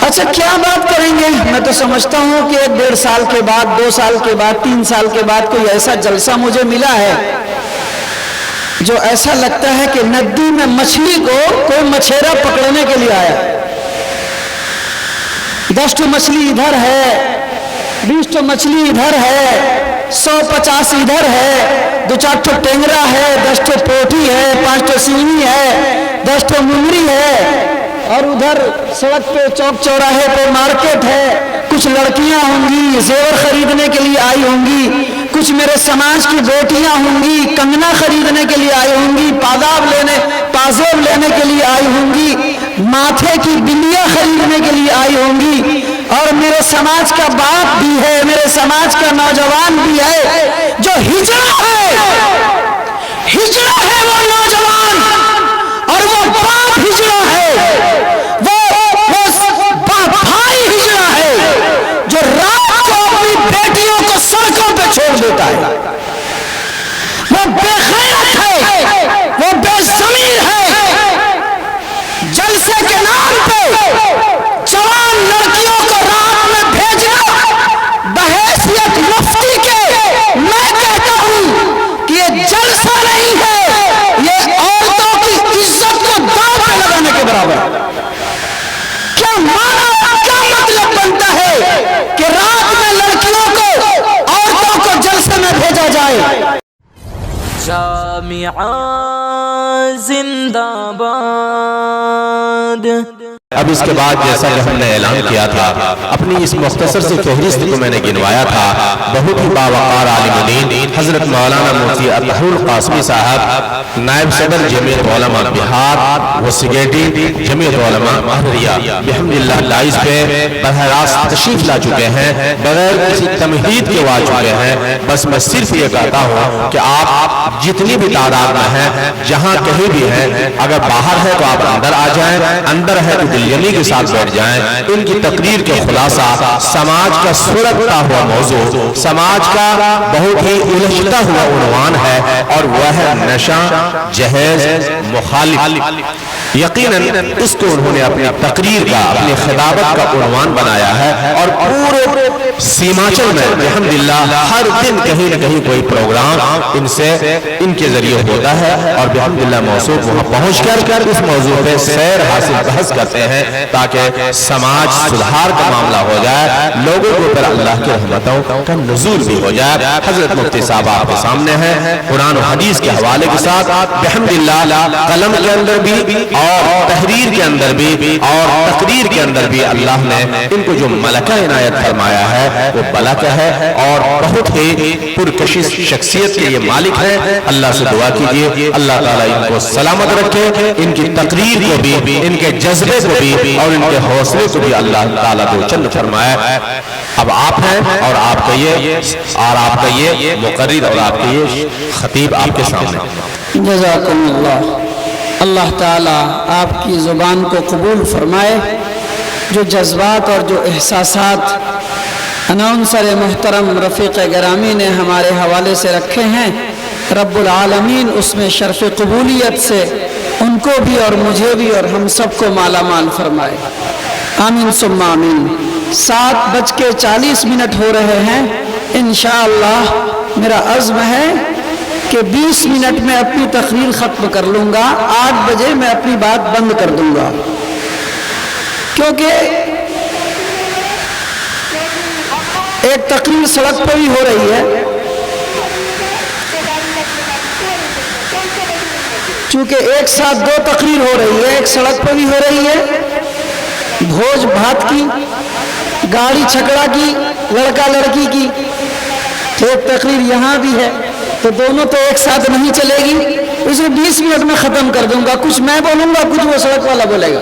اچھا کیا بات کریں گے؟ میں تو سمجھتا ہوں کہ 1.5 سال کے بعد، 2 سال کے بعد، 3 سال کے بعد کوئی ایسا جلسہ مجھے ملا ہے جو ایسا لگتا ہے کہ ندی میں مچھلی کو کوئی مچھیرا پکڑنے کے لیے آیا. 10 مچھلی ادھر ہے، 20 مچھلی ادھر ہے، 150 ادھر ہے، 2-4 ٹینگرا ہے، 10 پوٹھی ہے، 5 سینی ہے، 10 منگری ہے، اور ادھر سڑک پہ چوک چوراہے پہ مارکیٹ ہے. کچھ لڑکیاں ہوں گی زیور خریدنے کے لیے آئی ہوں گی، کچھ میرے سماج کی بیٹیاں ہوں گی کنگنا خریدنے کے لیے آئی ہوں گی، پازیب لینے کے لیے آئی ہوں گی، ماتھے کی بندیاں خریدنے کے لیے آئی ہوں گی. اور میرے سماج کا باپ بھی ہے، میرے سماج کا نوجوان بھی ہے جو ہجڑا ہے وہ نوجوان، اور وہ باپ ہجڑا ہے، وہ بھائی ہجڑا ہے جو رات کو اپنی بیٹیوں کو سڑکوں پہ چھوڑ دیتا ہے. وہ بے غیرت ہے، وہ بے ضمیر ہے. جلسے کے نام پہ جوان لڑکیوں کو رات میں بھیجنا بحیثیت مفتی کے میں کہتا ہوں کہ یہ جلسہ نہیں ہے، یہ عورتوں کی عزت کو داؤ پہ لگانے کے برابر. کیا مطلب بنتا ہے کہ رات میں لڑکیوں کو عورتوں کو جلسے میں بھیجا جائے؟ جامعہ زندہ باد. اب اس کے بعد جیسا کہ ہم نے اعلان کیا تھا، اپنی اس مختصر سی فہرست کو میں نے گنوایا تھا. بہت ہی باوقار عالم دین حضرت مولانا مفتی اطہر القاسمی صاحب، نائب صدر جمعیت علماء بہار و سیکریٹری جمعیت علماء احمدیہ، بحمداللہ 22 پہ براہ راست تشریف لا چکے ہیں، بغیر کسی تمہید کے آ چکے ہیں. بس میں صرف یہ کہتا ہوں کہ آپ جتنی بھی تعداد میں ہیں، جہاں کہیں بھی ہیں، اگر باہر ہے تو آپ اندر آ جائیں، اندر ہے تو دلیمی کے ساتھ بیٹھ جائیں. ان کی تقریر کے خلاصہ سماج کا سلگتا ہوا موضوع، سماج کا بہت ہی الجھتا ہوا عنوان ہے، اور وہ ہے نشہ جہیز مخالف. یقیناً اس کو انہوں نے اپنی تقریر کا، اپنی خطابت کا عنوان بنایا ہے، اور پورے سیمانچل میں الحمدللہ ہر دن کہیں نہ کہیں کوئی پروگرام ان کے ذریعے ہوتا ہے، اور الحمدللہ موضوع وہاں پہنچ کر اس موضوع پہ سیر حاصل بحث کرتے ہیں تاکہ سماج سدھار کا معاملہ ہو جائے، لوگوں کے اوپر اللہ کی رحمتوں کا نزول بھی ہو جائے. حضرت مفتی صاحب آپ کے سامنے ہیں، قرآن و حدیث کے حوالے کے ساتھ الحمدللہ قلم کے اندر بھی اور تحریر کے اندر بھی اور تقریر کے اندر بھی اللہ نے ان کو جو ملکہ عنایت فرمایا ہے وہ ملکہ ہے، اور بہت ہی پرکشش شخصیت کے یہ مالک ہیں. اللہ سے دعا کیجئے اللہ تعالیٰ ان کو سلامت رکھے، ان کی تقریر کو بھی، ان کے جذبے کو بھی، اور ان کے حوصلے کو بھی اللہ تعالیٰ کو چند فرمائے. اب آپ ہیں، اور آپ کا یہ مقرر اور آپ کا یہ خطیب آپ کے سامنے. جزاکم اللہ. اللہ تعالیٰ آپ کی زبان کو قبول فرمائے. جو جذبات اور جو احساسات اناؤنسر محترم رفیق گرامی نے ہمارے حوالے سے رکھے ہیں، رب العالمین اس میں شرف قبولیت سے ان کو بھی اور مجھے بھی اور ہم سب کو مالا مال فرمائے. آمین ثم آمین. 7:40 ہو رہے ہیں. انشاءاللہ میرا عزم ہے کہ 20 منٹ میں اپنی تقریر ختم کر لوں گا. 8 بجے میں اپنی بات بند کر دوں گا، کیونکہ ایک تقریر سڑک پہ بھی ہو رہی ہے. چونکہ ایک ساتھ 2 تقریر ہو رہی ہے، ایک سڑک پہ بھی ہو رہی ہے، بھوج بھات کی، گاڑی چھکڑا کی، لڑکا لڑکی کی، تو ایک تقریر یہاں بھی ہے، تو دونوں تو ایک ساتھ نہیں چلے گی. اسے 20 منٹ میں ختم کر دوں گا. کچھ میں بولوں گا، کچھ وہ سڑک والا بولے گا.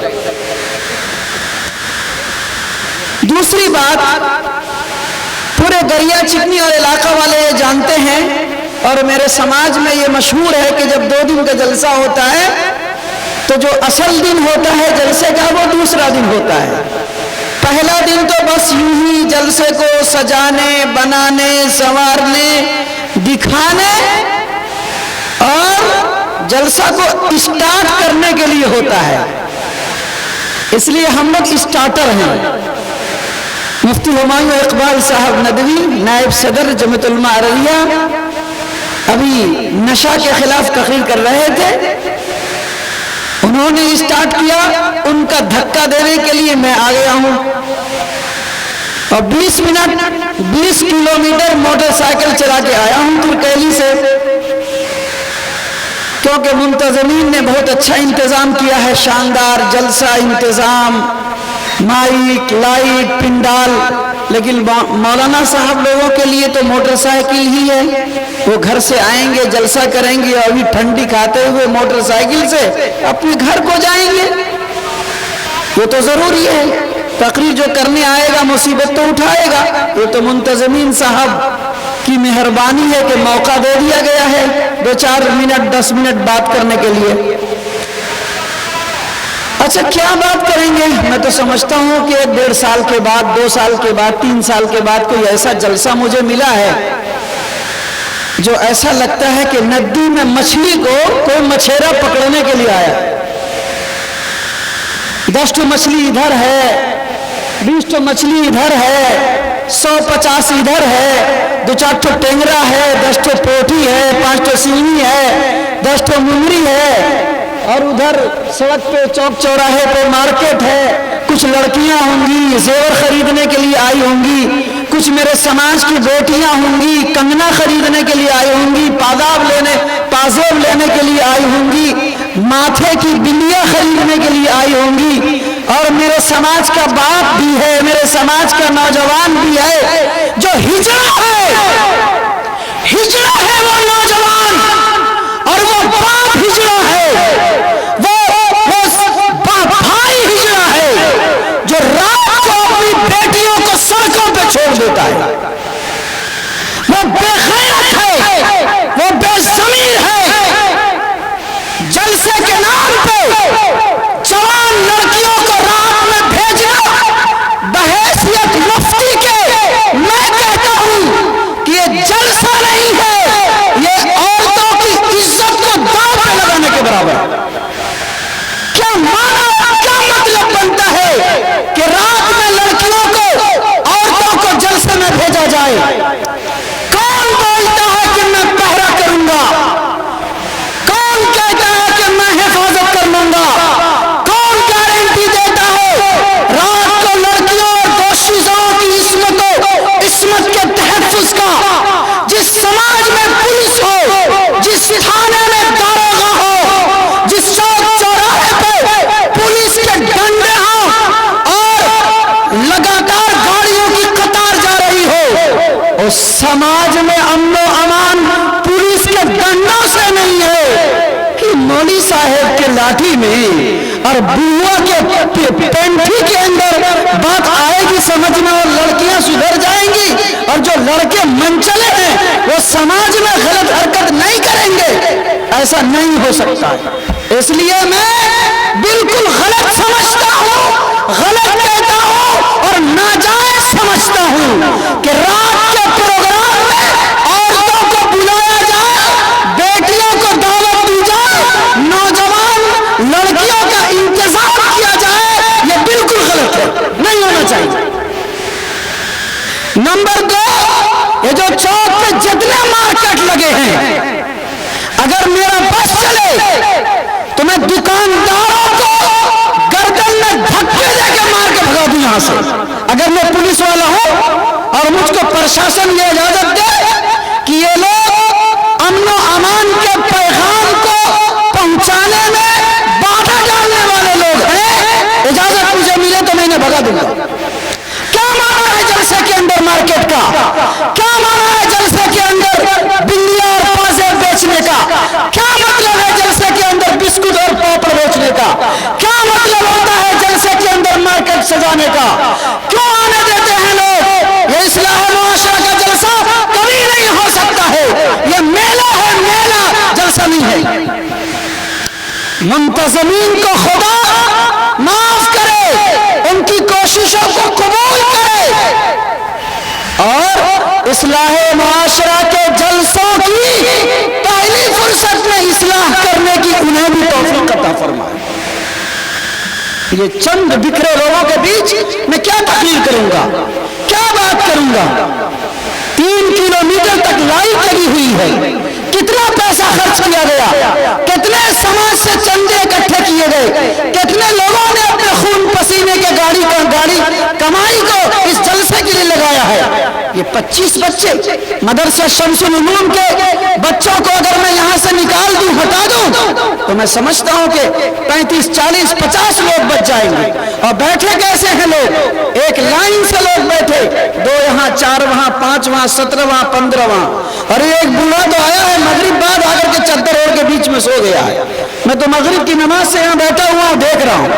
دوسری بات، پورے دریا چکنی اور علاقہ والے جانتے ہیں، اور میرے سماج میں یہ مشہور ہے کہ جب 2 دن کا جلسہ ہوتا ہے تو جو اصل دن ہوتا ہے جلسے کا وہ دوسرا دن ہوتا ہے. پہلا دن تو بس یوں ہی جلسے کو سجانے، بنانے، سنوارنے، دکھانے اور جلسہ کو اسٹارٹ کرنے کے لیے ہوتا ہے. اس لیے ہم لوگ اسٹارٹر ہیں. مفتی ہمایوں اقبال صاحب ندوی نائب صدر جمعیت علماء عربیہ ابھی نشہ کے خلاف تقریر کر رہے تھے. انہوں نے اسٹارٹ کیا, ان کا دھکا دینے کے لیے میں آ گیا ہوں اور 20 منٹ 20 کلومیٹر موٹر سائیکل چلا کے آیا ہوں ترکیلی سے, کیونکہ منتظمین نے بہت اچھا انتظام کیا ہے, شاندار جلسہ انتظام, مائک لائٹ پنڈال. لیکن مولانا صاحب لوگوں کے لیے تو موٹر سائیکل ہی ہے. وہ گھر سے آئیں گے, جلسہ کریں گے اور ابھی ٹھنڈی کھاتے ہوئے موٹر سائیکل سے اپنے گھر کو جائیں گے. وہ تو ضروری ہے, تقریر جو کرنے آئے گا مصیبت تو اٹھائے گا. یہ تو منتظمین صاحب کی مہربانی ہے کہ موقع دے دیا گیا ہے 2-4 منٹ 10 منٹ بات کرنے کے لیے. اچھا کیا بات کریں گے؟ میں تو سمجھتا ہوں کہ 1.5 سال کے بعد 2 سال کے بعد 3 سال کے بعد کوئی ایسا جلسہ مجھے ملا ہے جو ایسا لگتا ہے کہ ندی میں مچھلی کو کوئی مچھیرا پکڑنے کے لیے آیا. 10 ٹو مچھلی ادھر ہے, 20 ٹو مچھلی ادھر ہے, 150 ادھر ہے, 2-4 ٹو ٹینگرا ہے, 10 ٹو پوٹھی ہے, 5 ٹو سینی ہے, 10 ٹو مونگری ہے, اور ادھر سڑک پہ چوک چوراہے پہ مارکیٹ ہے. کچھ لڑکیاں ہوں گی زیور خریدنے کے لیے آئی ہوں گی, کچھ میرے سماج کی بیٹیاں ہوں گی کنگنا خریدنے کے لیے آئی ہوں گی, پازیب لینے کے لیے آئی ہوں گی, ماتھے کی بندیاں خریدنے کے لیے آئی ہوں گی. اور میرے سماج کا باپ بھی ہے, میرے سماج کا نوجوان بھی ہے جو ہجڑا ہے وہ نوجوان, اور وہ باپ ہجڑا ہے, وہ باپ بھائی ہجڑا ہے جو رات کو اپنی بیٹیوں کو سڑکوں پہ چھوڑ دیتا ہے. وہ بے غیرت ہے, وہ بے ضمیر ہے. جلسے کے نام پہ جوان لڑکیوں کو رات میں بھیجنا بحیثیت مفتی کے میں کہتا ہوں کہ یہ جلسہ نہیں ہے, یہ عورتوں کی عزت کو داؤ پہ لگانے کے برابر. کیا مطلب بنتا ہے کہ رات میں لڑکیوں کو عورتوں کو جلسے میں بھیجا جائے؟ کون بولتا ہے کہ میں پہرا کروں گا؟ کون کہتا ہے کہ میں حفاظت کر لوں گا؟ کون گارنٹی دیتا ہے رات کو لڑکیوں اور دوشیزوں کی عصمت کے تحفظ کا؟ جس سماج میں پولیس ہو, جس تھانے میں داروغہ ہو, جس چوک چوراہے پہ پولیس کے ڈنڈے ہوں اور لگاتار گاڑیوں کی قطار جا رہی ہو, اس سماج میں امن و امان پولیس کے ڈنڈوں سے نہیں ہے کہ مولوی صاحب کے لاٹھی میں اور بوا کے پینٹھی کے اندر بات آئے گی سمجھ میں, اور لڑکیاں سدھر جائیں گی, اور جو لڑکے منچلے ہیں وہ سماج میں غلط حرکت نہیں کریں گے. ایسا نہیں ہو سکتا. اس لیے میں بالکل غلط سمجھتا ہوں, غلط کہتا ہوں اور ناجائز سمجھتا ہوں کہ رات کے پروگرام میں عورتوں کو بلایا جائے, بیٹیوں کو دعوت دی جائے, نوجوان لڑکیوں کا انتظام کیا جائے. یہ بالکل غلط ہے, نہیں ہونا چاہیے. نمبر 2, یہ جو چوک پہ جتنے مارکیٹ لگے ہیں, اگر میرا بس چلے تو میں دکانداروں کو گردن میں دھکے دے کے مار کے بھگا دوں یہاں سے. اگر میں پولیس والا ہوں اور مجھ کو پرشاسن یہ اجازت دے کہ یہ لوگ امن و امان کے پیغام کو پہنچانے میں بادھا ڈالنے والے لوگ ہیں, اجازت مجھے ملے تو میں انہیں بھگا دوں گا. کیا مانا ہے جلسے کے اندر مارکیٹ کا؟ کیا مانا ہے جلسے کے اندر بندیاں اور پازیب بیچنے کا؟ کیا مطلب ہے جلسے کے اندر بسکٹ اور پاپڑ بیچنے کا؟ کیا مطلب ہوتا ہے جلسے کے اندر مارکیٹ سجانے کا؟ کیوں آنے دیتے ہیں لوگ؟ یہ اصلاح معاشرہ کا جلسہ کبھی نہیں ہو سکتا ہے. یہ میلہ ہے, میلہ, جلسہ نہیں ہے. منتظمین کو خدا معاف کرے, ان کی کوششوں کو قبول کرے, اور اصلاح معاشرہ کے جلسوں کی پہلی فرصت میں اصلاح کرنے کی انہیں بھی توفیق عطا فرمائے. ये चंद बिखरे लोगों के बीच मैं क्या तकरीर करूंगा, क्या बात करूंगा। 3 किलोमीटर तक लाइट लगी हुई है, कितना पैसा खर्च किया गया, कितने समाज से चंदे इकट्ठे किए गए, कितने लोगों ने अपने खून पसीने के गाड़ी कमाई को इस जलसे के लिए लगाया है। ये 25 बच्चे मदरसा शम्सुल उलूम के बच्चों को अगर मैं यहाँ से निकाल दूं, हटा दूं, तो मैं समझता हूं कि 35, 40, 50 लोग बच जाएंगे। और बैठे कैसे हैं लोग, एक लाइन से लोग बैठे, 2 यहाँ, 4 वहां, 5 वहां, 17 वहां, 15 वहां। और एक बूढ़ा तो आया है मगरिब बाद आकर के चद्दर ओढ़ के बीच में सो गया है। मैं तो मगरिब की नमाज से यहाँ बैठा हुआ हूँ, देख रहा हूँ।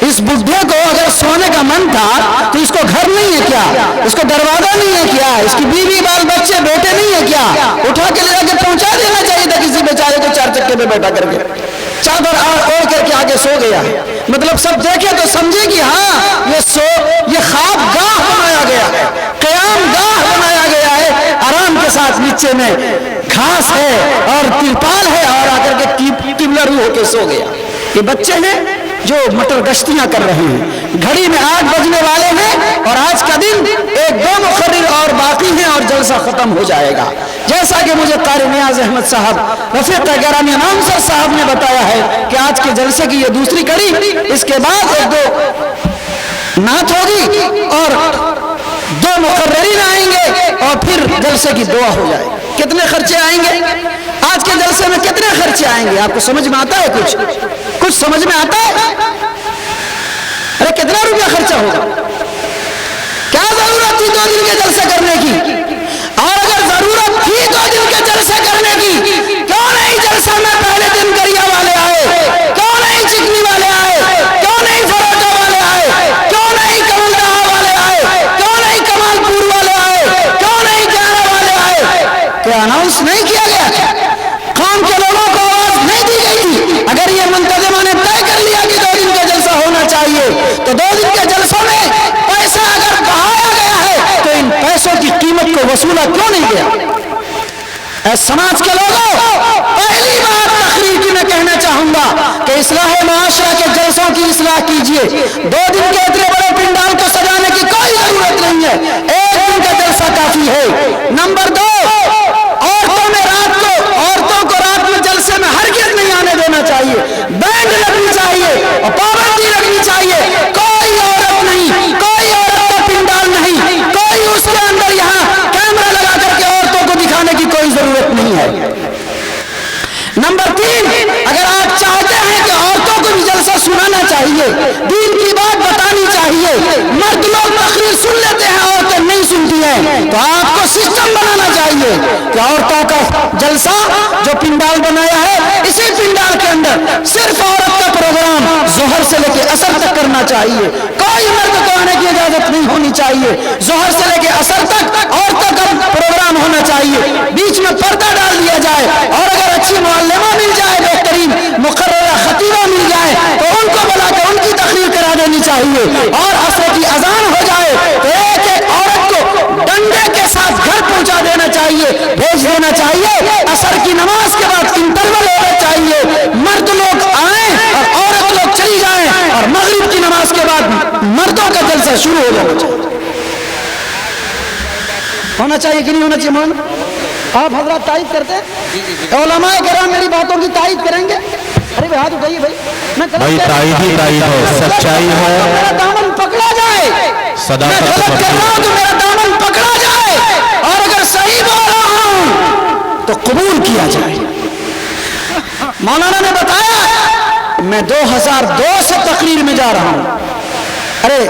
इस बुढ़े को अगर सोने का मन था तो इसको घर नहीं है क्या, इसको दरवाजा नहीं है क्या, इसकी बीवी बाल बच्चे बेटे नहीं है क्या, उठा के ले जाके पहुंचा देना चाहिए था किसी बेचारे को 4 चक्के पे बैठा करके, चादर ओढ़ करके आगे सो गया है। मतलब सब देखे तो समझे कि हाँ ये ख्वाब गाह बनाया गया है, क़याम गाह बनाया गया है, आराम के साथ नीचे में घास है और तिरपाल है और आकर के किबला रू होके सो गया। ये बच्चे हैं जो मटर गश्तियां कर रहे हैं। घड़ी में 8 बजने वाले हैं और आज का दिन 1-2 मुकर्रिर और बाकी हैं और जलसा खत्म हो जाएगा। जैसा कि मुझे कारी नियाज अहमद साहब, रफीक गिरामी अनाउंसर साहब ने बताया है कि आज के जलसे की ये दूसरी कड़ी, इसके बाद 1-2 नात होगी और 2 मुकर्रिरीन आएंगे और फिर जलसे की दुआ हो जाएगी। कितने खर्चे आएंगे आज के जलसे में, कितने खर्चे आएंगे आपको समझ में आता है? कुछ समझ में आता है? अरे कितना रुपया खर्चा होगा? क्या जरूरत थी 2 दिन के जलसे करने की? और अगर जरूरत थी 2 दिन के जलसे करने की, क्यों नहीं जलसा में पहले दिन गरिया वाले आए, क्यों नहीं चिकनी वाले आए, क्यों नहीं फरोटा वाले आए, क्यों नहीं कमलदहा वाले आए, क्यों नहीं कमालपुर वाले आए, क्यों नहीं ग्यारह वाले आए? क्या अनाउंस नहीं किया गया? कौम के लोगों को आवाज नहीं दी गई थी? अगर ये मुंतजिमा ने तय कर लिया कि 2 दिन का जलसा होना चाहिए, तो 2 दिन के जलसों में पैसा अगर बहाया गया है तो इन पैसों की कीमत को वसूला क्यों नहीं गया? समाज के लोगों, पहली बात तकरीर की मैं कहना चाहूंगा कि इस्लाह माशरा के जलसों की इस्लाह कीजिए। 2 दिन के इतने बड़े पिंडाल को सजाने की कोई जरूरत नहीं है, 1 दिन का जलसा काफी है। नंबर 2, औरतों को रात में जलसे में हरगिज़ नहीं आने देना चाहिए, बैंड लगनी चाहिए और पाबंदी लगनी चाहिए। कोई औरत नहीं, कोई औरत का पिंडाल नहीं, कोई उसके अंदर यहाँ कैमरा लगा करके औरतों को दिखाने की कोई जरूरत नहीं है। नंबर 3, अगर आप चाहते हैं कि औरतों को भी जलसा सुनाना चाहिए, दीन की बात बतानी चाहिए, मर्द लोग तकरीर सुन लेते हैं, औरतें नहीं सुनती हैं, तो आपको सिस्टम बनाना चाहिए कि औरतों का जलसा जो पिंडाल बनाया है, इसी पिंडाल के अंदर सिर्फ औरत का प्रोग्राम जोहर से लेके असर तक करना चाहिए। कोई मर्द को आने की इजाजत नहीं होनी चाहिए। जोहर से लेके असर तक औरतों का प्रोग्राम होना चाहिए, बीच में पर्दा डाल दिया जाए और अगर अच्छी मुअल्लिमा मिल जाए, बेहतरीन मुकर्ररा खतीबा मिल जाए, तो उनको बुला के उनकी तकरीर करा देनी चाहिए। और असर की अजान हो जाए तो एक औरत को डंडे के साथ घर पहुंचा देना चाहिए, भेज देना चाहिए। असर की नमाज के बाद इंटरवल होना चाहिए, मर्द लोग आए और औरत लोग चली जाएं और मगरिब की नमाज के बाद मर्दों का जलसा शुरू हो जाना चाहिए। होना चाहिए कि नहीं होना चाहिए? मान आप हजरत तायद करते हैं, उलमाए किराम मेरी बातों की तायद करेंगे? अरे भाई हाथ उठाइए भाई, मैं भाई तायद ही तायद है, सच्चाई है, मेरा दामन पकड़ा जाए, मैं गलत कर रहा हूं तो मेरा दामन पकड़ा जाए, और अगर सही बोल रहा हूं तो कबूल किया जाए। मौलाना ने बताया मैं 2002 से तकरीर में जा रहा हूं, अरे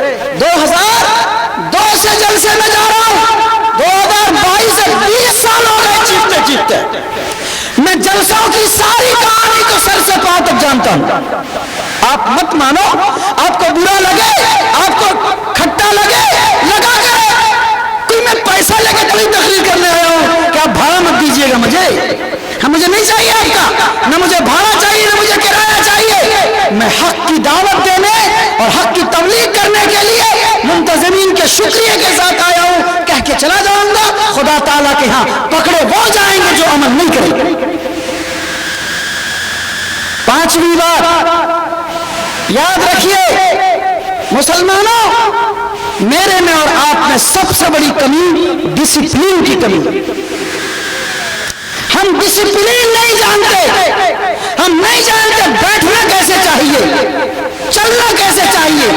2002 से जलसे में जा रहा हूं, 2022 से 20 साल हो गए चीखते चीखते। मैं जलसों की सारी कहानी को सर से पांव तक जानता हूं। आप मत मानो, आपको बुरा लगे, आपको खट्टा लगे, लगा करे कोई मैं पैसा लेके कोई तकरीर करने आया हूं, क्या भाड़ा मत दीजिएगा मुझे, हाँ मुझे नहीं चाहिए आपका, ना मुझे भाड़ा चाहिए ना मुझे किराया चाहिए। मैं हक की दावत देने और हक की तबलीग करने के लिए मुंतज़िमीन के शुक्रिया के साथ आया हूं, कह के चला जाऊंगा। खुदा ताला के यहाँ पकड़े वो जाएंगे जो अमल नहीं करेंगे। 5वीं बात, याद रखिए मुसलमानों, मेरे में और आप में सबसे बड़ी कमी डिसिप्लिन की कमी। हम डिसिप्लिन नहीं जानते, हम नहीं जानते बैठना कैसे चाहिए, चलना कैसे चाहिए,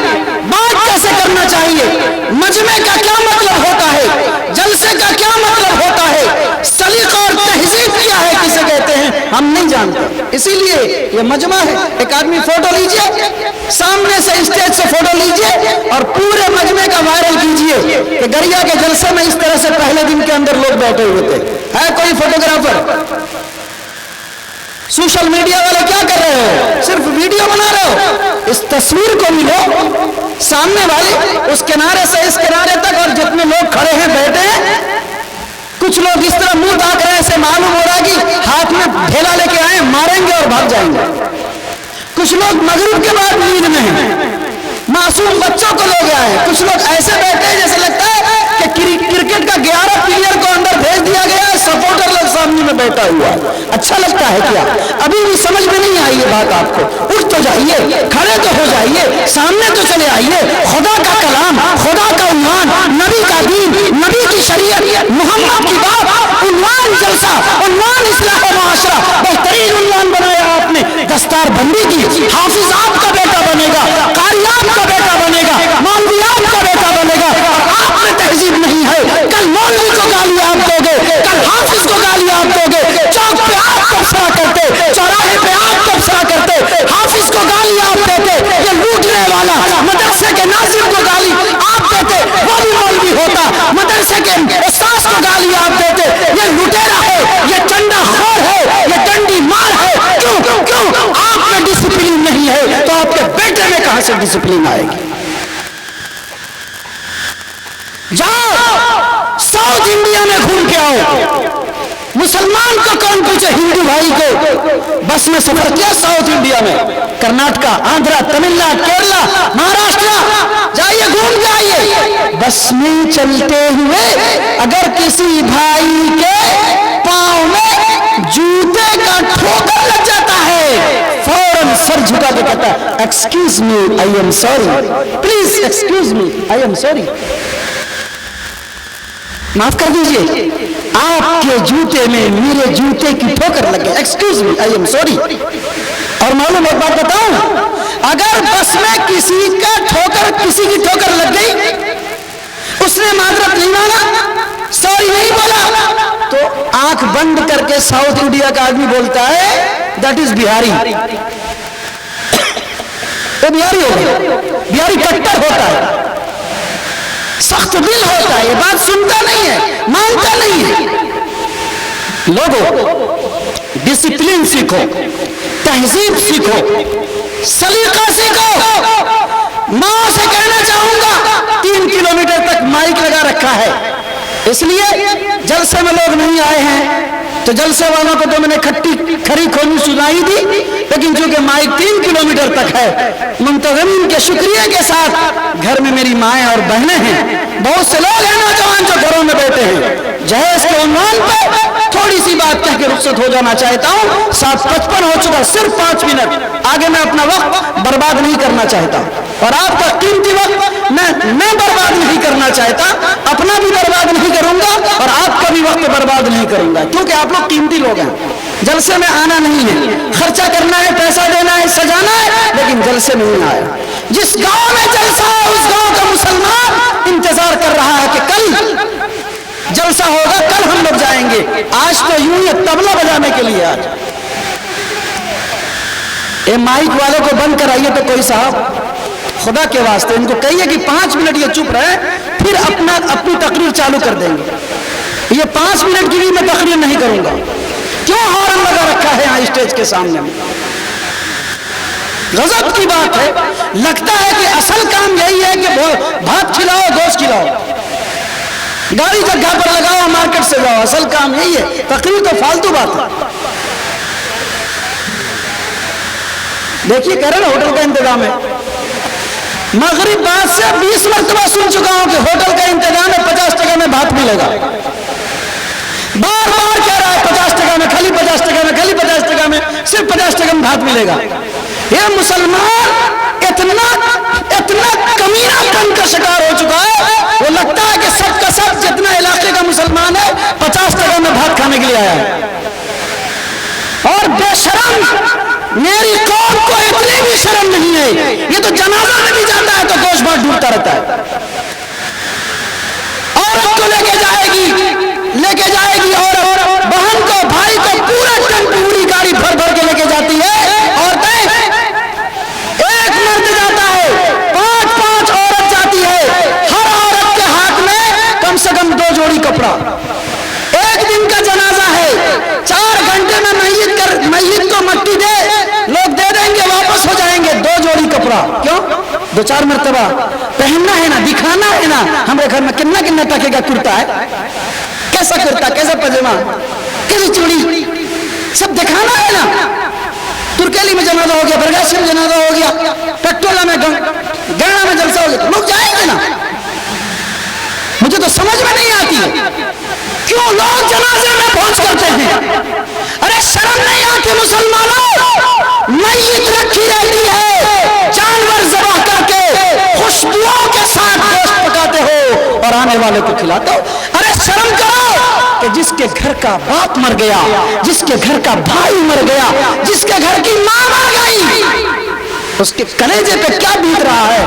बात कैसे करना चाहिए, मजमे का क्या मतलब होता है, जलसे का क्या मतलब होता है, सलीका और तहजीब क्या है किसे कहते हैं, हम नहीं जानते। इसीलिए ये मजमा है। एक आदमी फोटो लीजिए, सामने से स्टेज से फोटो लीजिए और पूरे मजमे का वायरल कीजिए कि गरिया के जलसे में इस तरह से पहले दिन के अंदर लोग बैठे हुए थे। है कोई फोटोग्राफर? सोशल मीडिया वाले क्या कर रहे हो? सिर्फ वीडियो बना रहे हो। इस तस्वीर को भी लो, सामने वाली उस किनारे से इस किनारे तक, और जितने लोग खड़े हैं बैठे हैं, कुछ लोग इस तरह मुंह ताक रहे हैं, ऐसे मालूम हो रहा है कि हाथ में ढेला लेके आए, मारेंगे और भाग जाएंगे। कुछ लोग मगरिब के बाद नींद में हैं, मासूम बच्चों को ले गए हैं। कुछ लोग ऐसे बैठे हैं जैसे लगता है कि क्रिकेट का 11 प्लेयर को अंदर भेज दिया गया है, सपोर्टर लोग सामने में बैठा हुआ है। अच्छा लगता है क्या? अभी भी समझ में नहीं आई ये बात आपको? उठ तो जाइए, खड़े तो हो जाइए, सामने तो चले आइए। खुदा का कलाम, खुदा का उन्वान, नबी का दीन, नबी की शरीयत, मोहम्मद की बात, उन्वान जलसा, उन्वान इस्लाह मुआशरा, बेहतरीन उन्वान बनाया आपने। दस्तार बंदी की, हाफिज आपका बेटा बनेगा, कारी आपका बेटा बनेगा, मौलवी आपका बेटा बनेगा। और आप में तहजीब नहीं है, कल मौलवी को गाली आप दोगे, कल हाफिज को गाली आप दोगे। चौक पे आप तबसरा करते, चौराहे पे आप तबसरा करते, हाफिज को गाली आप देते, ये लूटने वाला मदरसे के नाजिम को गाली आप देते, वो भी मौलवी होता। मदरसे के उस्ताद को गाली आप देते, ये लुटेरा है, ये चंडाखोर है, ये डंडी मार है। क्यों क्यों? आप में डिसिप्लिन नहीं है तो आपके बेटे में कहां से डिसिप्लिन आएगी? जाओ साउथ इंडिया में घूम के आओ। मुसलमान को कौन पूछे? हिंदू भाई को बस में सफर किया साउथ इंडिया में, कर्नाटका, आंध्रा, तमिलनाडु, केरला, महाराष्ट्र, जाइए घूम के आइए। बस में चलते हुए अगर किसी भाई के पांव में जूते का ठोकर लग जाता है, फौरन सर झुका के कहता है excuse me, I am sorry, please excuse me, I am sorry, माफ कर दीजिए, आपके जूते में मेरे जूते की ठोकर लग गई, excuse me, I am sorry. और मालूम एक बात बताऊं, अगर बस में किसी की ठोकर लग गई, उसने माजरत नहीं मांगा, सॉरी नहीं बोला, तो आंख बंद करके साउथ इंडिया का आदमी बोलता है दैट इज बिहारी। वो बिहारी होगा, बिहारी कट्टर होता है, सख्त दिल होता है, ये बात सुनता नहीं है, मानता नहीं है। लोगों, डिसिप्लिन सीखो, तहजीब सीखो, सलीका सीखो। मां से कहना चाहूंगा 3 किलोमीटर तक माइक लगा रखा है, इसलिए जलसे में लोग नहीं आए हैं तो जलसे वालों को तो मैंने खरी खोनी सुनाई दी, लेकिन चूंकि माइक 3 किलोमीटर तक है, मुंतज़मीन के शुक्रिया के साथ घर में मेरी माएँ और बहनें हैं, बहुत से लोग हैं नौजवान जो घरों में बैठे हैं। जहेज के उन्वान पर थोड़ी सी बात कह के रुखसत हो जाना चाहता हूँ। 7:55 हो चुका, सिर्फ 5 मिनट आगे मैं अपना वक्त बर्बाद नहीं करना चाहता, और आपका कीमती वक्त मैं बर्बाद नहीं करना चाहता, अपना भी बर्बाद नहीं करूंगा और आपका भी वक्त बर्बाद नहीं करूंगा, क्योंकि आप लोग कीमती लोग हैं। जलसे में आना नहीं है, खर्चा करना है, पैसा देना है, सजाना है, लेकिन जलसे नहीं आया। जिस गांव में जलसा है उस गांव का मुसलमान इंतजार कर रहा है कि कल जलसा होगा, कल हम लोग जाएंगे। आज तो यूं ही तबला बजाने के लिए आज ये माइक वाले को बंद कराइए तो कोई साहब, खुदा के वास्ते इनको कहिए कि 5 मिनट ये चुप रहे, फिर अपनी तकरीर चालू कर देंगे। ये 5 मिनट की भी मैं तकरीर नहीं करूंगा। क्यों हॉर्न लगा रखा है यहाँ स्टेज के सामने में? गजब की बात है। लगता है कि असल काम यही है कि भात खिलाओ, गोश्त खिलाओ, गाड़ी जगह पर लगाओ, मार्केट से जाओ, असल काम यही है। तकरीर तो फालतू बात है। देखिए कह रहे ना होटल का इंतजाम है, मगरिब बाद से 20 मरतबा सुन चुका हूं कि होटल का इंतजाम है, 50 टका में भात मिलेगा। बार बार कह रहा है 50 टका में, खाली 50 टका में, खाली 50 टका में, सिर्फ 50 टका में भात मिलेगा। ये मुसलमान इतना कमीनापन का शिकार हो चुका है, वो लगता है कि सब का सब जितना इलाके का मुसलमान है 50% में भात खाने के लिए आया है। और बेशरम मेरी कौम को इतनी भी शर्म नहीं है, ये तो जनाजा में भी जाता है तो गोश्त भात ढूंढता रहता है। औरत को लेके जाएगी और बहन को भाई को पूरा टन पूरी गाड़ी भर भर के लेके जाती है। औरतें एक मर्द जाता है, 5-5 औरत जाती है, हर औरत के हाथ में कम से कम 2 जोड़ी कपड़ा। एक दिन का जनाजा है, 4 घंटे में मैयत को मट्टी दे लोग दे देंगे, वापस हो जाएंगे। 2 जोड़ी कपड़ा क्यों? 2-4 मरतबा पहनना है ना, दिखाना है ना। हमारे घर में कितना टके का कुर्ता है, कैसा कुर्ता, कैसा पजामा, कैसी चूड़ी, सब दिखाना है ना। तुर्केली में जनाजा हो गया, बरगासी में जनाजा हो गया, टटोला में गणना में जलसा हो गया, लोग जाएंगे ना। मुझे तो समझ में नहीं आती है क्यों लोग जनाजे में पहुंच करते हैं। अरे शर्म नहीं आती मुसलमानों, मैयत रखी रहती है, जानवर ज़बह करके खुशबुओं के साथ गोश्त पकाते हो और आने वाले को खिलाते हो। अरे शर्म करो कि जिसके घर का बाप मर गया, जिसके घर का भाई मर गया, जिसके घर की मां मर गई, उसके कलेजे पे क्या बीत रहा है।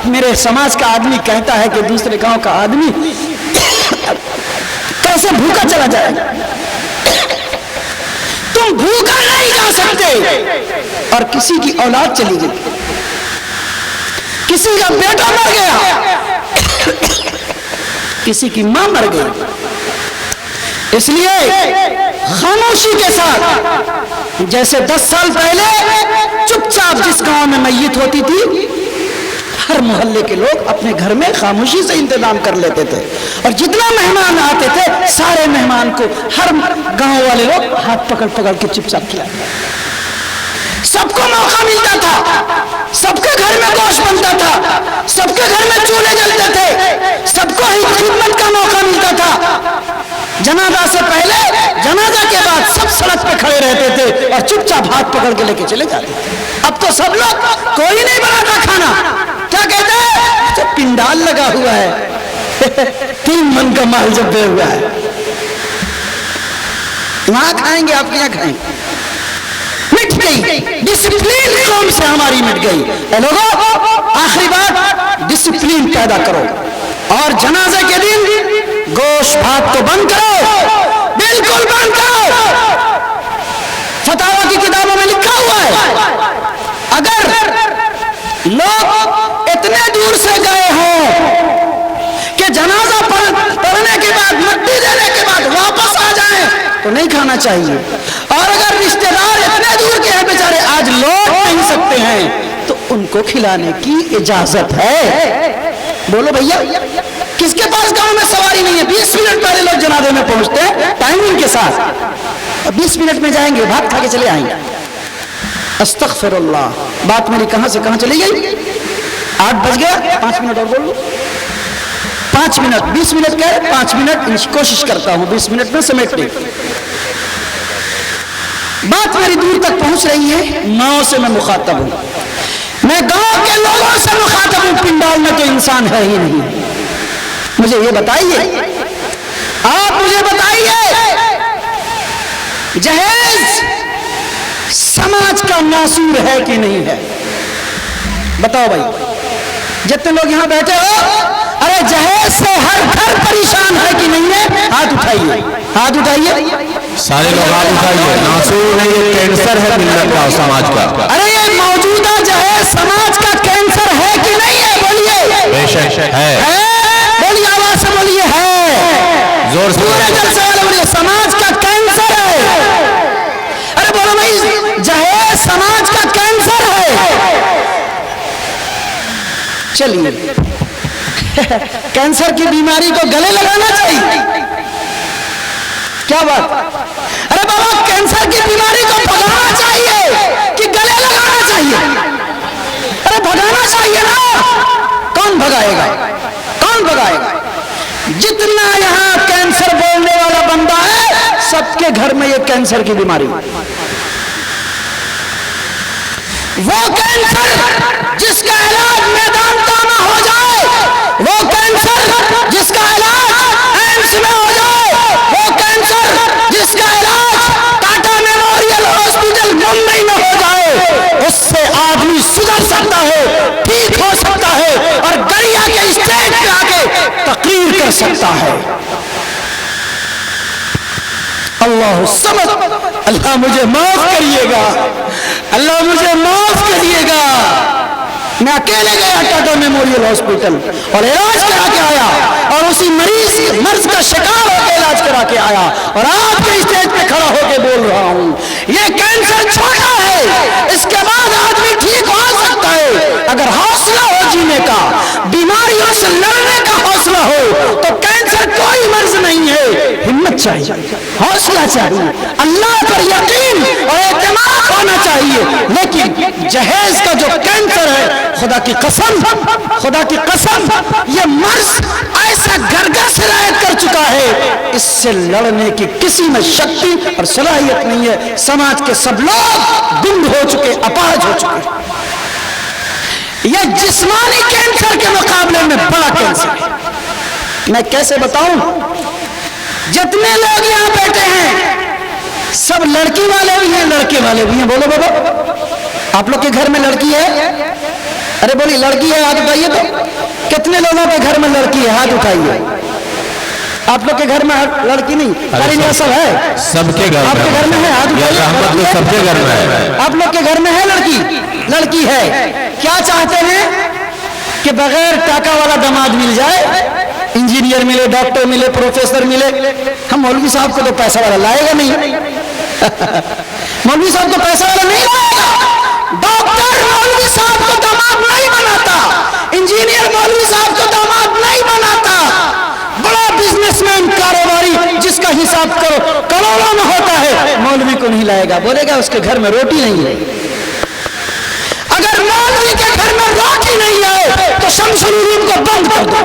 मेरे समाज का आदमी कहता है कि दूसरे गांव का आदमी कैसे भूखा चला जाएगा। तुम भूखा नहीं जा सकते। और किसी की औलाद चली गई, किसी का बेटा मर गया, किसी की मां मर गई, इसलिए खामोशी के साथ, जैसे 10 साल पहले चुपचाप जिस गांव में मैयत होती थी, हर मोहल्ले के लोग अपने घर में खामोशी से इंतजाम कर लेते थे और जितना मेहमान आते थे सारे मेहमान को हर गांव वाले लोग हाथ पकड़ पकड़ के चुपचाप खिलाते। सबको मौका मिलता था, सबके घर में गोश्त बनता था, सबके घर में चूल्हे जलते थे, सबको ही खिदमत का मौका मिलता था। जनाजा से पहले, जनाजा के बाद सब सड़क पे खड़े रहते थे और चुपचाप हाथ पकड़ के लेके चले जाते थे। अब तो सब लोग, कोई नहीं बनाता खाना, क्या कहते हैं, जब पिंडाल लगा हुआ है 3 मन का माल जब दे हुआ है, वहां खाएंगे, आप क्या खाएंगे। मिट गई डिसिप्लिन, कौम से हमारी मिट गई। लोगों, आखिरी बात, डिसिप्लिन पैदा करो और जनाजे के दिन गोश्त भात तो बंद करो, बिल्कुल बंद करो। फतावा की किताबों में लिखा हुआ है, अगर लोग इतने दूर से गए हों कि जनाजा पढ़ने के बाद, मट्टी देने के बाद वापस आ जाएं तो नहीं खाना चाहिए। और अगर रिश्तेदार इतने दूर के हैं बेचारे, आज लौट नहीं सकते हैं, तो उनको खिलाने की इजाजत है। बोलो भैया, किसके पास गांव में सवारी नहीं है? 20 मिनट पहले लोग जनाजे में पहुंचते हैं टाइमिंग के साथ, और 20 मिनट में जाएंगे, भात खा के चले आएंगे। अस्तगफिरुल्लाह, बात मेरी कहां से कहां चली गई? 8 बज गया, 5 मिनट और बोल लो। 5 मिनट, 20 मिनट कह रहे, 5 मिनट कोशिश करता हूं 20 मिनट में समेटने। बात मेरी दूर तक पहुंच रही है, गांव से मैं मुखातब हूं, मैं गांव के लोगों से मुखातब हूं। पिंडाल में तो इंसान है ही नहीं। मुझे ये बताइए, आप मुझे बताइए, जहेज समाज का नासूर है कि नहीं है? बताओ भाई, जितने लोग यहां बैठे हो, अरे जहेज से हर घर परेशान है कि नहीं है? हाथ उठाइए, हाथ उठाइए, सारे लोग हाथ उठाइए। नासूर नहीं, ये कैंसर है मिल्लत का, समाज का। अरे ये मौजूदा जहेज समाज का कैंसर है कि नहीं है? बोलिए। बेशक है। बोलिए, आवाज से बोलिए, है। जोर से पूरे जलसे वाले बोलिए, समाज का कैंसर है। अरे बोलो भाई, जहेज समाज का कैंसर है। चलिए, कैंसर की बीमारी को गले लगाना चाहिए, क्या बात? अरे बाबा, कैंसर की बीमारी को भगाना चाहिए कि गले लगाना चाहिए? अरे भगाना चाहिए ना। कौन भगाएगा? कौन भगाएगा? जितना यहां कैंसर बोलने वाला बंदा है, सबके घर में ये कैंसर की बीमारी। وہ کینسر جس کا علاج میدان تانا ہو جائے، وہ کینسر جس کا علاج ایمس میں ہو جائے، وہ کینسر جس کا علاج ٹاٹا میموریل ہاسپٹل ممبئی میں ہو جائے، اس سے آدمی سدھر سکتا ہے، ٹھیک ہو سکتا ہے، اور گڑیا کے اسٹیج پہ آ کے تقریر کر سکتا ہے۔ اللہ سمجھ، اللہ مجھے معاف کریے گا، اللہ مجھے معاف کریے گا۔ میں اکیلے گیا ٹاٹا میموریل ہاسپٹل اور علاج کرا کے آیا، اور اسی مرض کا شکار ہو کے علاج کرا کے آیا، اور آپ کے اسٹیج پہ کھڑا ہو کے بول رہا ہوں۔ یہ کینسر چھوٹا ہے، اس کے بعد آدمی ٹھیک ہو سکتا ہے اگر حوصلہ ہو جینے کا، بیماریوں سے لڑنے کا حوصلہ ہو تو کینسر کوئی مرض نہیں ہے۔ ہمت چاہیے، حوصلہ چاہیے، اللہ پر یقین اور اعتماد ہونا چاہیے۔ لیکن جہیز کا جو کینسر ہے، خدا کی قسم، خدا کی قسم، یہ مرض ایسا گرگا سرایت کر چکا ہے، اس سے لڑنے کی کسی میں شکتی اور صلاحیت نہیں ہے۔ سماج کے سب لوگ گم ہو چکے، اپاہج ہو چکے۔ یہ جسمانی کینسر کے مقابلے میں بڑا کینسر ہے۔ میں کیسے بتاؤں؟ جتنے لوگ یہاں بیٹھے ہیں سب لڑکی والے بھی ہیں، لڑکے والے بھی ہیں۔ بولو بابا، آپ لوگ کے گھر میں لڑکی ہے؟ ارے بولی لڑکی ہے، ہاتھ اٹھائیے۔ تو کتنے لوگوں کے گھر میں لڑکی ہے؟ ہاتھ اٹھائیے۔ آپ لوگ کے گھر میں لڑکی نہیں، ساری نسل ہے، سب کے گھر آپ کے گھر میں ہے؟ ہاتھ اٹھائیے۔ سب کے گھر میں ہے۔ آپ لوگ کے گھر میں ہے لڑکی؟ لڑکی ہے، کیا چاہتے ہیں کہ بغیر ٹاکا والا داماد مل جائے، انجینئر ملے، ڈاکٹر ملے، پروفیسر ملے۔ ہم مولوی صاحب کو تو پیسہ والا لائے گا نہیں، مولوی صاحب کو پیسہ والا نہیں لائے گا۔ ڈاکٹر مولوی صاحب کو داماد نہیں بناتا، انجینئر مولوی صاحب کو داماد نہیں بناتا۔ بڑا بزنس مین، کاروباری، جس کا حساب کرو کروڑوں میں ہوتا ہے، مولوی کو نہیں لائے گا، بولے گا اس کے گھر میں روٹی نہیں ہے۔ اگر مولوی کے گھر میں روٹی نہیں ہے تو شمس العلوم کو بند کر دو۔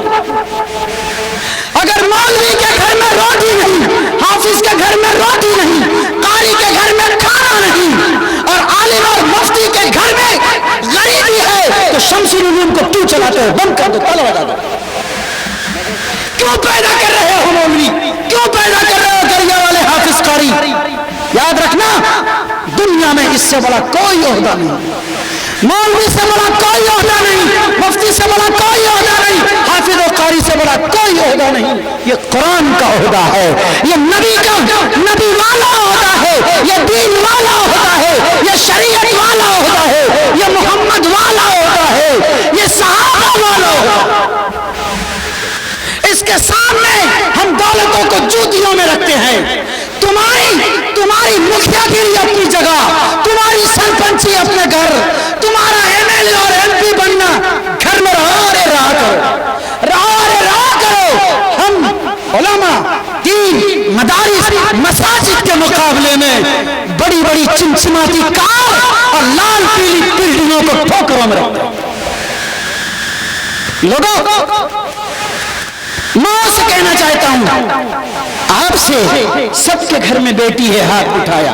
اگر مولوی کے گھر میں روٹی نہیں، حافظ کے گھر میں روٹی نہیں، قاری کے گھر میں کھانا نہیں، اور عالم اور مفتی کے گھر میں غریبی ہے، تو شمس العلوم کو کیوں چلاتے ہو؟ بند کر دو، تالا لگا دو۔ کیوں پیدا کر رہے ہو مولوی؟ کیوں پیدا کر رہے ہو گریا والے حافظ قاری؟ یاد رکھنا، دنیا میں اس سے بڑا کوئی عہدہ نہیں، مولوی سے بڑا کوئی عہدہ نہیں، مفتی سے بڑا کوئی عہدہ نہیں، حافظ و قاری سے بڑا کوئی عہدہ نہیں۔ یہ قرآن کا عہدہ ہے، یہ نبی والا عہدہ ہے، یہ دین والا عہدہ ہے، یہ شریعت والا عہدہ ہے، یہ محمد والا عہدہ ہے، یہ صحابہ والا عہدہ۔ اس کے سامنے ہم دولتوں کو جوتیوں میں رکھتے ہیں۔ تمہاری مکھیا گیری اپنی جگہ، تمہاری سرپنچی اپنے گھر، تمہارا ایم ایل اے اور ایم پی بننا گھر میں رہا کرو۔ ہم علماء، دین، مدارس، مساجد کے مقابلے میں بڑی بڑی چمچماتی کار اور لال پیلی بلڈنگوں کو ٹھوکروں میں رکھتے ہیں۔ لوگوں، میں سے کہنا چاہتا ہوں، آپ سے سب کے گھر میں بیٹی ہے، ہاتھ اٹھایا۔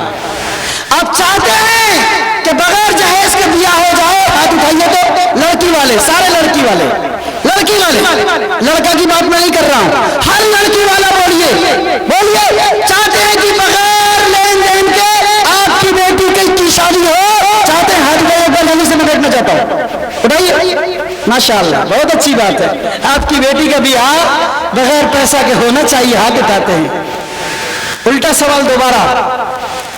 آپ چاہتے ہیں کہ بغیر جہیز کے بیاہ ہو جائے؟ ہاتھ اٹھائیے تو۔ لڑکی والے، سارے لڑکی والے، لڑکا کی بات میں نہیں کر رہا ہوں، ہر لڑکی والا بولیے، چاہتے ہیں کہ بغیر لین دین کے آپ کی بیٹی کی شادی ہو؟ چاہتے ہیں؟ ہاتھ اٹھائیے، سے میں بیٹھنا چاہتا ہوں، اٹھائیے۔ ماشاءاللہ، بہت اچھی بات ہے، آپ کی بیٹی کا بیاہ بغیر پیسہ کے ہونا چاہیے، ہاتھ اٹھاتے ہیں۔ الٹا سوال دوبارہ،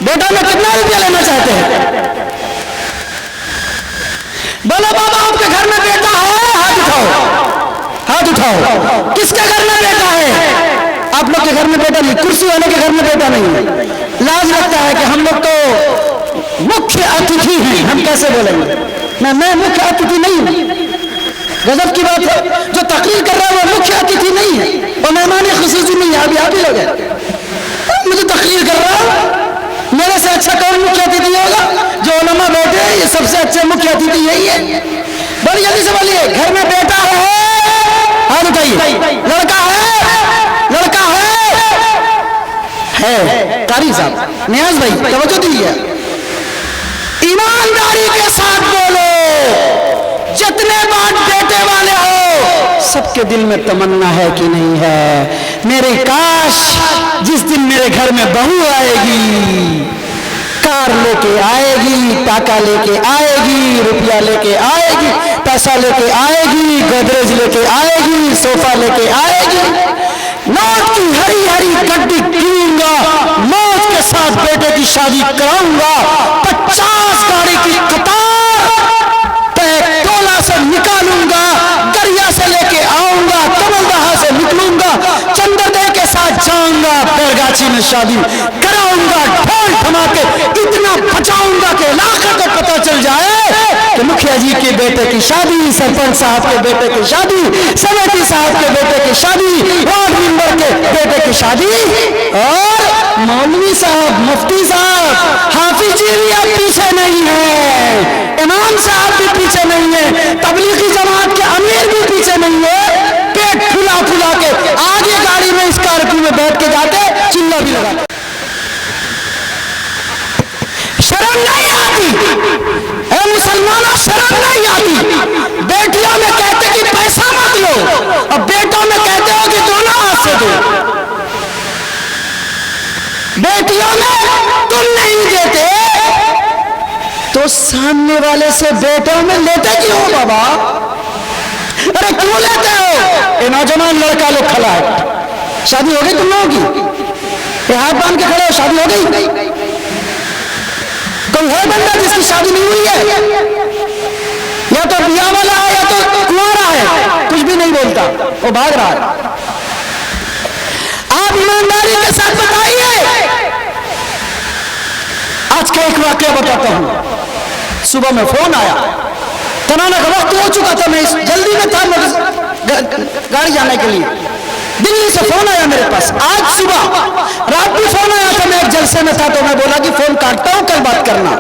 بیٹا میں کتنا روپیہ لینا چاہتے ہیں؟ بولو بابا، آپ کے گھر میں بیٹا ہے؟ ہاتھ اٹھاؤ، ہاتھ اٹھاؤ۔ کس کے گھر میں بیٹا ہے؟ آپ لوگ کے گھر میں بیٹا نہیں، کرسی والے کے گھر میں بیٹا نہیں ہے۔ لاز لگتا ہے کہ ہم لوگ تو مکھیہ اتھی ہیں، ہم کیسے بولیں گے؟ میں مکھیہ اتھی نہیں ہوں۔ غضب کی بات ہے، جو تقریر کر رہا ہے وہ مکھیہ اتھی نہیں ہے، اور مہمان خصوصی نہیں ہے، آپ ہی لوگ ہیں۔ مجھے تقریر کر رہا ہوں، میرے سے اچھا کون مکھیہ اتھی ہوگا؟ جو علماء بیٹھے ہیں، یہ سب سے اچھے مکھیہ اتھی یہی ہے۔ بڑی جلدی سے بولیے، گھر میں بیٹا ہے؟ ہاتھ اٹھائیے۔ لڑکا ہے؟ قاری صاحب، نیاز بھائی توجہ دیجیے، ایمانداری کے ساتھ जितने बात बेटे वाले हो, सबके दिल में तमन्ना है कि नहीं है, मेरे काश जिस दिन मेरे घर में बहू आएगी, कार लेके आएगी, टाका लेके आएगी, रुपया लेके आएगी, पैसा लेके आएगी, गोदरेज लेके आएगी, सोफा लेके आएगी, नोट की हरी हरी गड्डी कीनूंगा, मौत के साथ बेटे की शादी कराऊंगा, 50 गाड़ी की कतार टोला से निकालूंगा, गरिया से लेके आऊंगा, कमलदहा से निकलूंगा, चंद्रदेव के साथ जाऊंगा, बैरगाछी में शादी कराऊंगा, ढोल धमाके इतना बचाऊंगा कि इलाके को पता चल जाए कि मुखिया जी के बेटे की शादी, सरपंच साहब के बेटे की शादी, समिति साहब के बेटे की शादी, वार्ड मेंबर के बेटे की शादी, और मौलवी साहब, मुफ्ती साहब, हाफिज जी भी अब पीछे नहीं है, इमाम साहब भी पीछे नहीं है, तबलीगी जमात के अमीर भी पीछे नहीं है, पेट फुला फुला के आगे गाड़ी में स्कॉर्पियो में बैठ के जाते, चिल्ला भी लगाते। शर्म नहीं आती? ए मुसलमानों, शर्म नहीं आती? बेटियों में कहते कि पैसा मत लो, और बेटों में कहते हो कि दोनों हाथ से दो। बेटियों में तुम नहीं देते तो सामने वाले से बेटों में लेते क्यों बाबा? अरे क्यों लेते हो? ये नौजवान लड़का लोग खड़ा है, शादी हो गई तुम लोगों की? ये हाथ बांध के खड़े हो, शादी हो गई? कोई है बंदा जिसकी शादी नहीं हुई है? या तो बिया वाला है या तो कुंवारा है, कुछ भी नहीं बोलता, वो भाग रहा है। आप ईमानदारी के साथ बताइए। आज का एक वाकया बताता हूं। सुबह में फोन आया, तनाना का वक्त हो चुका था, मैं जल्दी में था गाड़ी जाने के लिए, दिल्ली से फोन आया मेरे पास। आज सुबह, रात भी फोन आया था, मैं एक जलसे में था, तो मैं बोला कि फोन काटता हूं, कल बात करना।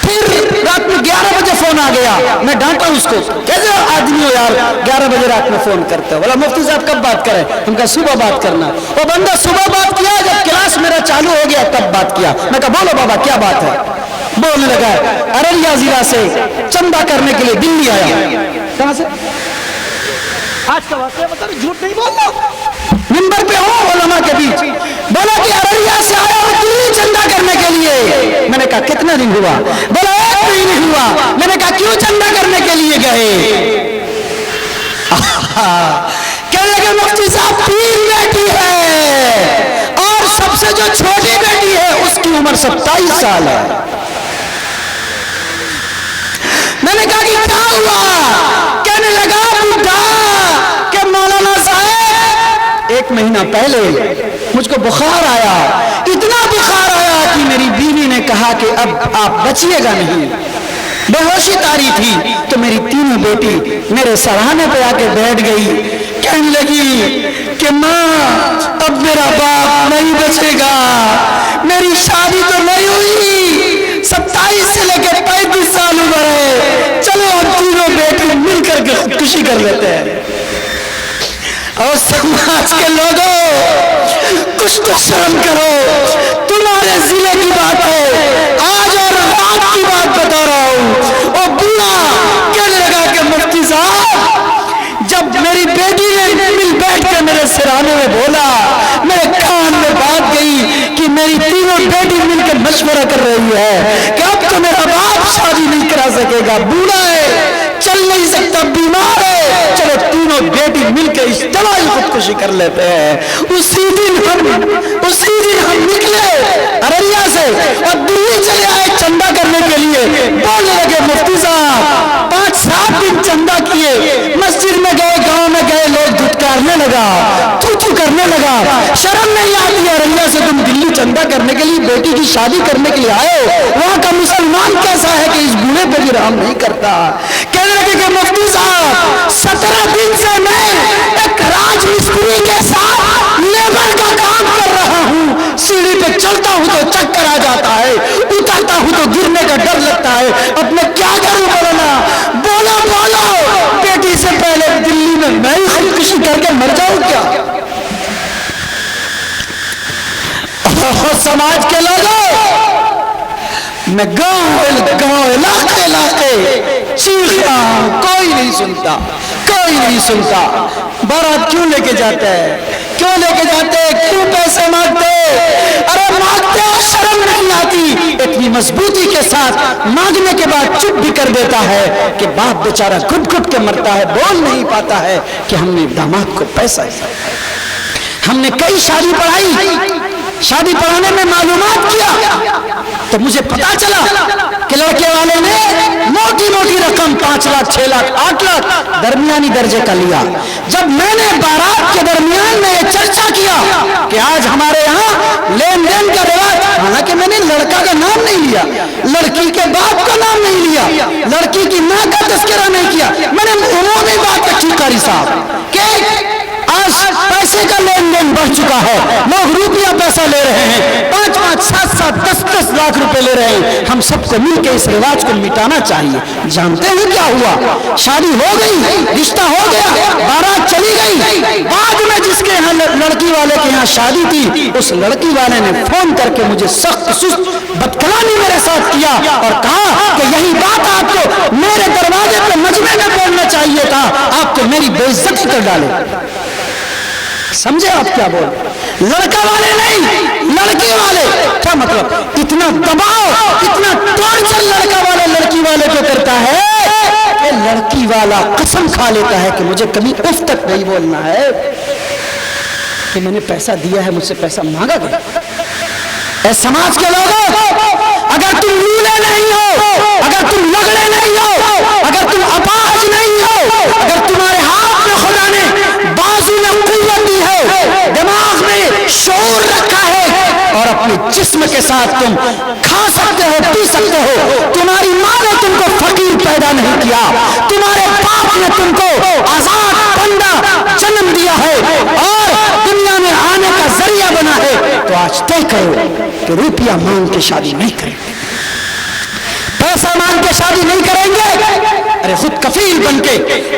फिर रात में 11 बजे फोन आ गया, मैं डांटा उसको, कैसे आदमी हो यार 11 बजे रात में फोन करते हो? बोला मुफ्ती साहब कब बात करें? उनका सुबह बात करना। वो बंदा सुबह बात किया, जब क्लास मेरा चालू हो गया तब बात किया। मैं कहा बोलो बाबा क्या बात है? बोलने लगा अररिया जिला से चंदा करने के लिए दिल्ली आया। कहां से? आज का वाकया बता, झूठ नहीं बोलना, मिंबर पे हो उलमा के बीच। बोला कि अररिया से आया हूं दिल्ली चंदा करने के लिए। मैंने कहा कितना दिन हुआ? बोला 1 महीना हुआ। मैंने कहा क्यों चंदा करने के लिए गए? कहने लगे मुफ्ती साहब 3 बेटी है और सबसे जो छोटी बेटी है उसकी उम्र 27 साल है। मैंने कहा कि क्या हुआ? कहने लगा बुढ़ा के मौलाना साहब 1 महीना पहले मुझको बुखार आया, इतना बुखार आया कि मेरी बीवी ने कहा कि अब आप बचिएगा नहीं, बेहोशी तारी थी। तो मेरी तीनों बेटी मेरे सराहने पे आके बैठ गई, कहने लगी कि माँ अब मेरा बाप नहीं बचेगा, मेरी शादी तो नहीं हुई, 27 से लेकर 35 साल उम्र है, चलो हम तीनों बेटी मिलकर के खुदकुशी कर लेते हैं। और समाज के लोगों कुछ तो शर्म करो, तुम्हारे जिले की बात है, आज और रात की बात बता रहा हूं। और बूढ़ा कहने लगा कि मुफ्ती साहब जब मेरी बेटी ने मिल बैठ के मेरे सिराने में बोला, मेरे कान में बात गई कि मेरी तीनों बेटी मिलकर मशवरा कर रही है कि अब तो मेरा बाप शादी नहीं करा सकेगा, बूढ़ा है, चल नहीं सकता, बीमार है, चलो तीनों बेटी मिलकर इज्तिमाई खुदकुशी कर लेते हैं। उसी दिन हम निकले अररिया से और दिल्ली चले आए चंदा करने के लिए। बोलने लगे मुफ्ती साहब 5-7 दिन चंदा किए, मस्जिद में गए, गांव में गए, लोग धुतकारने लगा, थू करने लगा, शर्म नहीं आती अररिया से तुम दिल्ली चंदा करने के लिए, बेटी की शादी करने के लिए आए हो? वहां का मुसलमान कैसा है कि इस बूढ़े पे भी रहम नहीं करता? कहने लगे कि मुफ्ती साहब 17 दिन से मैं एक राजमिस्त्री के साथ लेबर का काम कर रहा हूँ, सीढ़ी पे चलता हूँ तो चक्कर आ जाता है, उतरता हूँ तो गिरने का डर लगता है, अब मैं क्या करूँ? बोलो बेटी से पहले दिल्ली में मैं ही खुदकुशी करके मर जाऊं क्या? समाज के लोगों, मैं गांव इलाके चीखता हूं, कोई नहीं सुनता, कोई नहीं सुनता। बारात क्यों लेके जाते हैं, क्यों लेके जाते हैं, क्यों पैसे मांगते? अरे मांगते हो, शर्म नहीं आती? इतनी मजबूती के साथ मांगने के बाद चुप भी कर देता है कि बाप बेचारा घुट घुट के मरता है, बोल नहीं पाता है कि हमने दामाद को पैसा, हमने कई शादी पढ़ाई, शादी पढ़ाने में मालूमात किया तो मुझे पता चला कि लड़के वाले ने मोटी मोटी रकम 5 लाख 6 लाख 8 लाख दरमियानी दर्जे का लिया। जब मैंने बारात के दरमियान में ये चर्चा किया कि आज हमारे यहाँ लेन देन का रिवाज, हालांकि मैंने लड़का का नाम नहीं लिया, लड़की के बाप का नाम नहीं लिया, लड़की की माँ का तस्करा नहीं किया, मैंने उन्होंने बात रखी कारी साहब कि आज पैसे का लेन देन बढ़ चुका है, लोग रुपया पैसा ले रहे हैं, 5-5, 7-7, 10-10 लाख रुपए ले रहे हैं। हम सबको मिलकर इस रिवाज को मिटाना चाहिए। जानते हैं क्या हुआ? शादी हो गई, रिश्ता हो गया, बारात चली गई, बाद में जिसके यहाँ लड़की वाले के यहाँ शादी थी, उस लड़की वाले ने फोन करके मुझे सख्त सुस्त बदकलामी मेरे साथ किया और कहा कि यही बात आपको मेरे दरवाजे पे मजमे में बोलना चाहिए था, आप तो मेरी बेइज्जती कर डाले। समझे आप क्या बोल? लड़का वाले नहीं, लड़की वाले। क्या मतलब? इतना दबाव, इतना टॉर्चर लड़का वाला लड़की वाले को करता है कि लड़की वाला कसम खा लेता है कि मुझे कभी उफ तक नहीं बोलना है कि मैंने पैसा दिया है, मुझसे पैसा मांगा गया। ऐ समाज के लोगों, अगर तुम लूले नहीं हो, अगर तुम लगड़े नहीं हो, अगर तुम अपाहज नहीं हो, अगर तुम्हारे हाथ में खुदा ने बाजू में कुव्वत दी है, दिमाग में शऊर रखा है और अपने जिस्म के साथ तुम खा सकते हो, पी सकते हो, तुम्हारी माँ ने तुमको फकीर पैदा नहीं किया, तुम्हारे बाप ने तुमको आजाद बंदा जन्म दिया है और दुनिया में आने का जरिया बना है, तो आज तय करो कि रुपया मांग के शादी नहीं करेंगे, पैसा मांग के शादी नहीं करेंगे। अरे खुद कफील बन के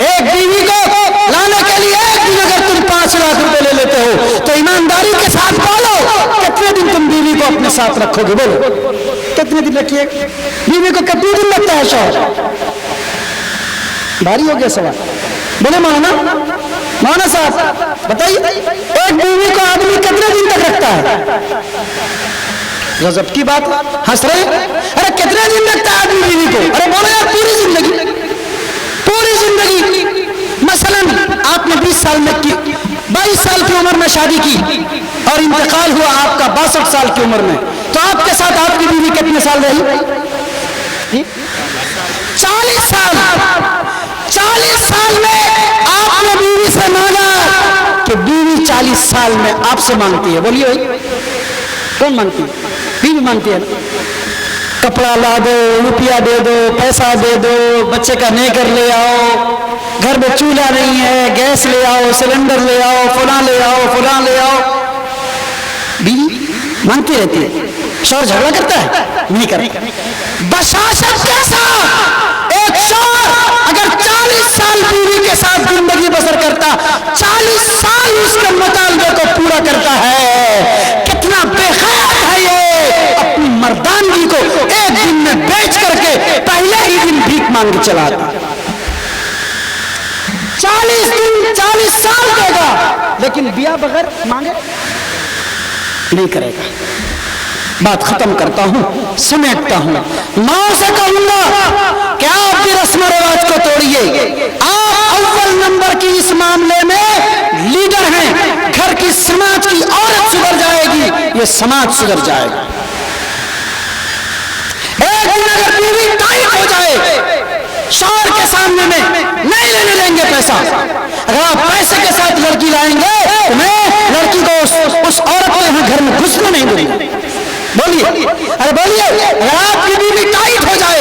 एक बीवी को लाने के लिए एक दिन अगर तुम 5 लाख रुपए ले लेते हो तो ईमानदारी के साथ बोलो, कितने दिन तुम बीवी को अपने साथ रखोगे? बोलो, कितने दिन रखिए? बीवी को कितने दिन लगता है शौहर? भारी हो गया सवाल। बोले मौलाना साहब बताइए, एक बीवी को आदमी कितने दिन तक रखता है? गजब की बात, हंस रहे? अरे कितने दिन रखता है आदमी बीवी को? अरे बोलो यार, पूरी जिंदगी, पूरी जिंदगी। मसलन आपने 20 साल में की, 22 साल की उम्र में शादी की और इंतकाल हुआ आपका 62 साल की उम्र में, तो आपके साथ आपकी बीवी कितने साल रही? 40 साल। 40 साल में आपने बीवी से मांगा कि बीवी 40 साल में आपसे मांगती है। बोलिए भाई, कौन मांगती है? बीवी मांगती है ना। कपड़ा ला दो, रुपया दे दो, पैसा दे दो, बच्चे का नेकर ले आओ, घर में चूल्हा नहीं है, गैस ले आओ, सिलेंडर ले आओ, फुला ले आओ, फुला ले आओ। बीवी मांगती रहती है। शौहर झगड़ा करता है? नहीं करता। बशाशत के साथ एक शौहर अगर 40 साल बीवी के साथ जिंदगी बसर करता, 40 साल उसके मुतालबे को पूरा करता है, कितना बेखैर है ये, अपनी मर्दानगी को एक दिन में बेच करके पहले ही दिन भीख मांग के चलाता। 40 दिन 40 साल देगा, लेकिन बिया बगैर मांगे नहीं करेगा। बात खत्म करता हूं, समेटता हूं। मां से कहूंगा कि आप भी रस्म रिवाज को तोड़िए। आप अव्वल नंबर की इस मामले में लीडर हैं। घर की समाज की औरत सुधर जाएगी, ये समाज सुधर जाएगा। एक दिन अगर बीवी टाइट हो जाए, शौहर के सामने में नहीं लेने देंगे पैसा, अगर आप पैसे के साथ लड़की लाएंगे तो मैं लड़की को उस औरत को यहाँ घर में घुसने नहीं दूंगी। बोलिए, अरे बोलिए, अगर आपकी बीवी टाइट हो जाए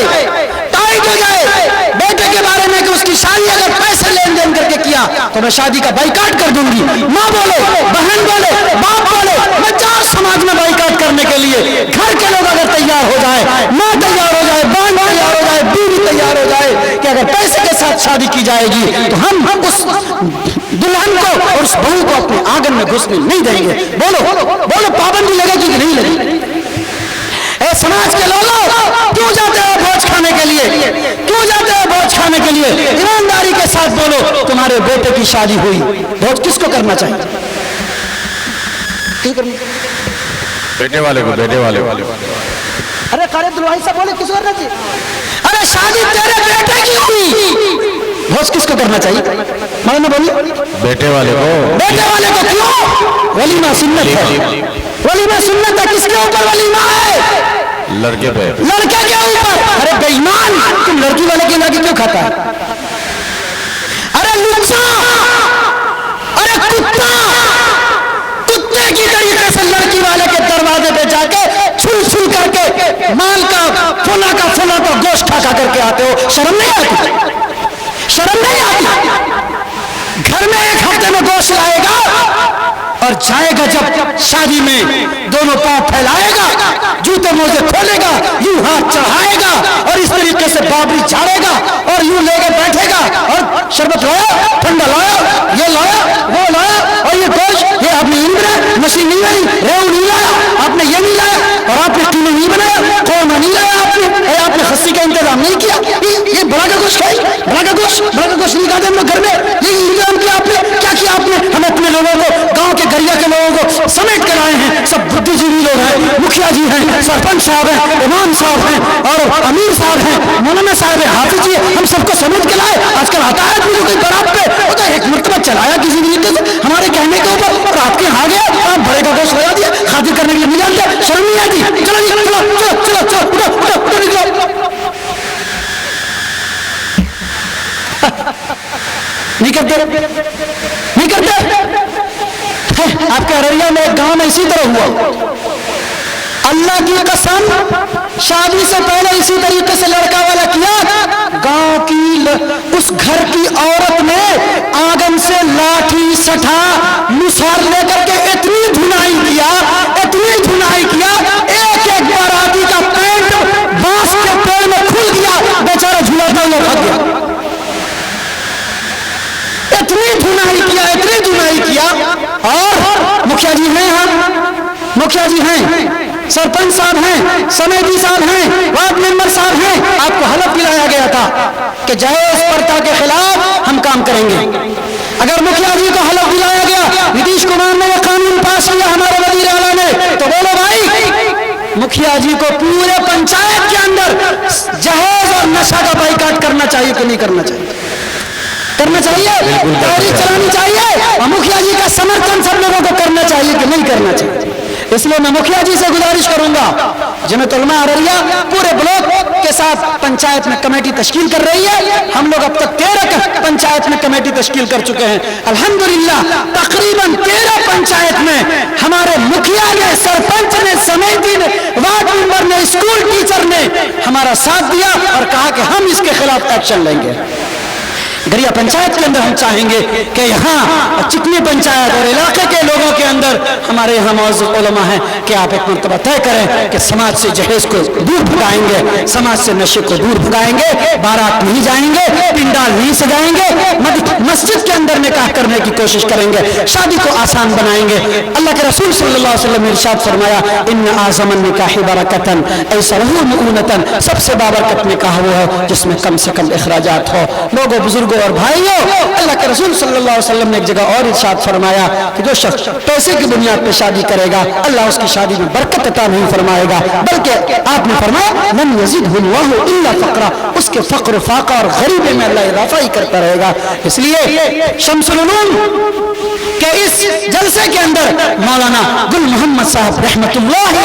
बेटे के बारे में कि उसकी शादी अगर पैसे लेन देन करके किया तो मैं शादी का बाइकाट कर दूंगी। माँ बोले, बहन बोले, बाप बोले, मैं 4 समाज में बाइकाट करने के लिए घर के लोग अगर तैयार हो जाए, माँ तैयार हो जाए, बहन तैयार हो जाए, बीवी तैयार हो जाए कि अगर पैसे के साथ शादी की जाएगी तो हम उस दुल्हन को और उस बहू को अपने आंगन में घुसने नहीं देंगे। बोलो बोलो, पाबंदी लगेगी कि नहीं लगेगी? ए समाज के लोगों, क्यों जाते हो भोज खाने के लिए? क्यों जाते हो भोज खाने के लिए? ईमानदारी के साथ बोलो, तुम्हारे बेटे की शादी हुई, भोज किसको करना चाहिए? बेटे वाले को, बेटे वाले को। अरे कारे दुल्हाई साहब बोले किसको करना चाहिए? अरे शादी तेरे बेटे की हुई, भोज किसको करना चाहिए? मालूम बोलिए, बेटे वाले को। बेटे वाले को क्यों? वलीमा सुन्नत है, वलीमा सुन्नत है। किसके ऊपर वलीमा है? लड़के पे, लड़के के ऊपर। अरे बेईमान, तुम लड़की वाले की लड़की क्यों खाता है? अरे लुच्चा, अरे कुत्ता, कुत्ते की तरीके से लड़की वाले के दरवाजे पे जाके छुल छुल करके माल का फुला का गोश्त खा करके आते हो। शर्म नहीं आती? शर्म नहीं आती? घर में एक हफ्ते में गोश्त लाएगा और जाएगा जब शादी में, दोनों पांव फैलाएगा, जूते मोजे खोलेगा, यूं हाथ चढ़ाएगा और इस तरीके से बाबरी झाड़ेगा और यूं लेके बैठेगा और शरबत लाया, ठंडा लाया, ये लाया, वो लाया, और ये गोश्त, ये आपने ईंद बनाया, मशीन नहीं लाई, रेव नहीं लाया, आपने ये नहीं लाया, और आपने कीमा नहीं बनाया, कौरमा नहीं लाया, आपने खस्सी का इंतजाम नहीं किया। ये बड़ा का गोश्त खाई, बड़ा का गोश्त नहीं खाते हम लोग घर में। ये इंतजाम किया आपने, क्या किया आपने? हम अपने लोगों को, गांव के गरिया के लोगों को समेट कर आए हैं। सब बुद्धिजीवी लोग हैं, मुखिया जी हैं, सरपंच साहब हैं, इमाम साहब हैं और अमीर साहब हैं, मौलाना साहब हैं, हाफिज जी, हम सबको समेट के लाए। आजकल आता है मुझे कोई बारात पे, वो तो एक मरतबा चलाया किसी तरीके से हमारे कहने के ऊपर, और रात के आ गया, आप बड़े का गोश्त लगा दिया, खातिर करने के लिए नहीं जानते, शर्म नहीं आती? चलो चलो चलो चलो चलो, उठो उठो उठो, निकलो। नहीं करते, नहीं करते। आपके अररिया में एक गांव में इसी तरह हुआ, अल्लाह की कसम, शादी से पहले इसी तरीके से लड़का वाला किया। गांव की उस घर की औरत ने आंगन से लाठी, सठा, मुसार लेकर के इतनी धुनाई किया, इतनी धुनाई किया, एक एक बाराती का पैंट बांस के पेड़ में खुल गया, बेचारा झूलता हुआ भाग गया। इतनी धुनाई किया, इतनी धुनाई किया। और मुखिया जी हैं, हम मुखिया जी हैं, सरपंच साहब हैं, समिति साहब हैं, वार्ड मेंबर साहब हैं, आपको हलफ दिलाया गया था कि जायज प्रथा के खिलाफ हम काम करेंगे। अगर मुखिया जी को हलफ दिलाया गया, नीतीश कुमार ने यह कानून पास किया हमारे वजीर आला ने, तो बोलो भाई, मुखिया जी को पूरे पंचायत के अंदर जहेज और नशा का बाइकाट करना चाहिए कि नहीं करना चाहिए? करना चाहिए, तहरीक चलानी चाहिए, और मुखिया जी का समर्थन सब लोगों को करना चाहिए कि नहीं करना चाहिए? इसलिए मैं मुखिया जी से गुजारिश करूंगा, जमात उलमा अररिया पूरे ब्लॉक के साथ पंचायत में कमेटी तश्कील कर रही है। हम लोग अब तक 13 पंचायत में कमेटी तश्कील कर चुके हैं। अल्हम्दुलिल्लाह तकरीबन 13 पंचायत में हमारे मुखिया ने, सरपंच ने, समिति ने, वार्ड मेंबर ने, स्कूल टीचर ने हमारा साथ दिया और कहा कि हम इसके खिलाफ एक्शन लेंगे। गरिया पंचायत के अंदर हम चाहेंगे कि यहाँ चिकनी पंचायत और इलाके के लोगों के अंदर हमारे यहाँ मौजूद उलमा हैं कि आप एक मरतबा तय करें कि समाज से जहेज को दूर भगाएंगे, समाज से नशे को दूर भगाएंगे, बारात नहीं जाएंगे, पिंडाल नहीं सजाएंगे, मस्जिद के अंदर निकाह करने की कोशिश करेंगे, शादी को आसान बनाएंगे। अल्लाह के रसूल सल्लल्लाहु अलैहि वसल्लम ने इरशाद फरमाया, इन्न आज़मन निकाहि बरकतन ऐसरहु मुऊनतन, सबसे बाबरकत निकाह वो है जिसमें कम से कम इखराजात हो। लोगों, बुजुर्गों और भाइयों, अल्लाह के रसूल सल्लल्लाहु अलैहि वसल्लम ने एक जगह और इरशाद फरमाया कि जो शख्स पैसे की बुनियाद पे शादी करेगा, अल्लाह उसकी शादी में बरकत अता नहीं फरमाएगा, बल्कि आपने फरमाया लम यज़िदहुल्लाहु इल्ला फ़क़रा, उसके फ़क़्र, फ़ाक़ा और गरीबी में अल्लाह इज़ाफ़ा ही करता रहेगा। इसलिए शम्सुल उलूम के इस जलसे के अंदर मौलाना गुल मोहम्मद साहब रहमतुल्लाहि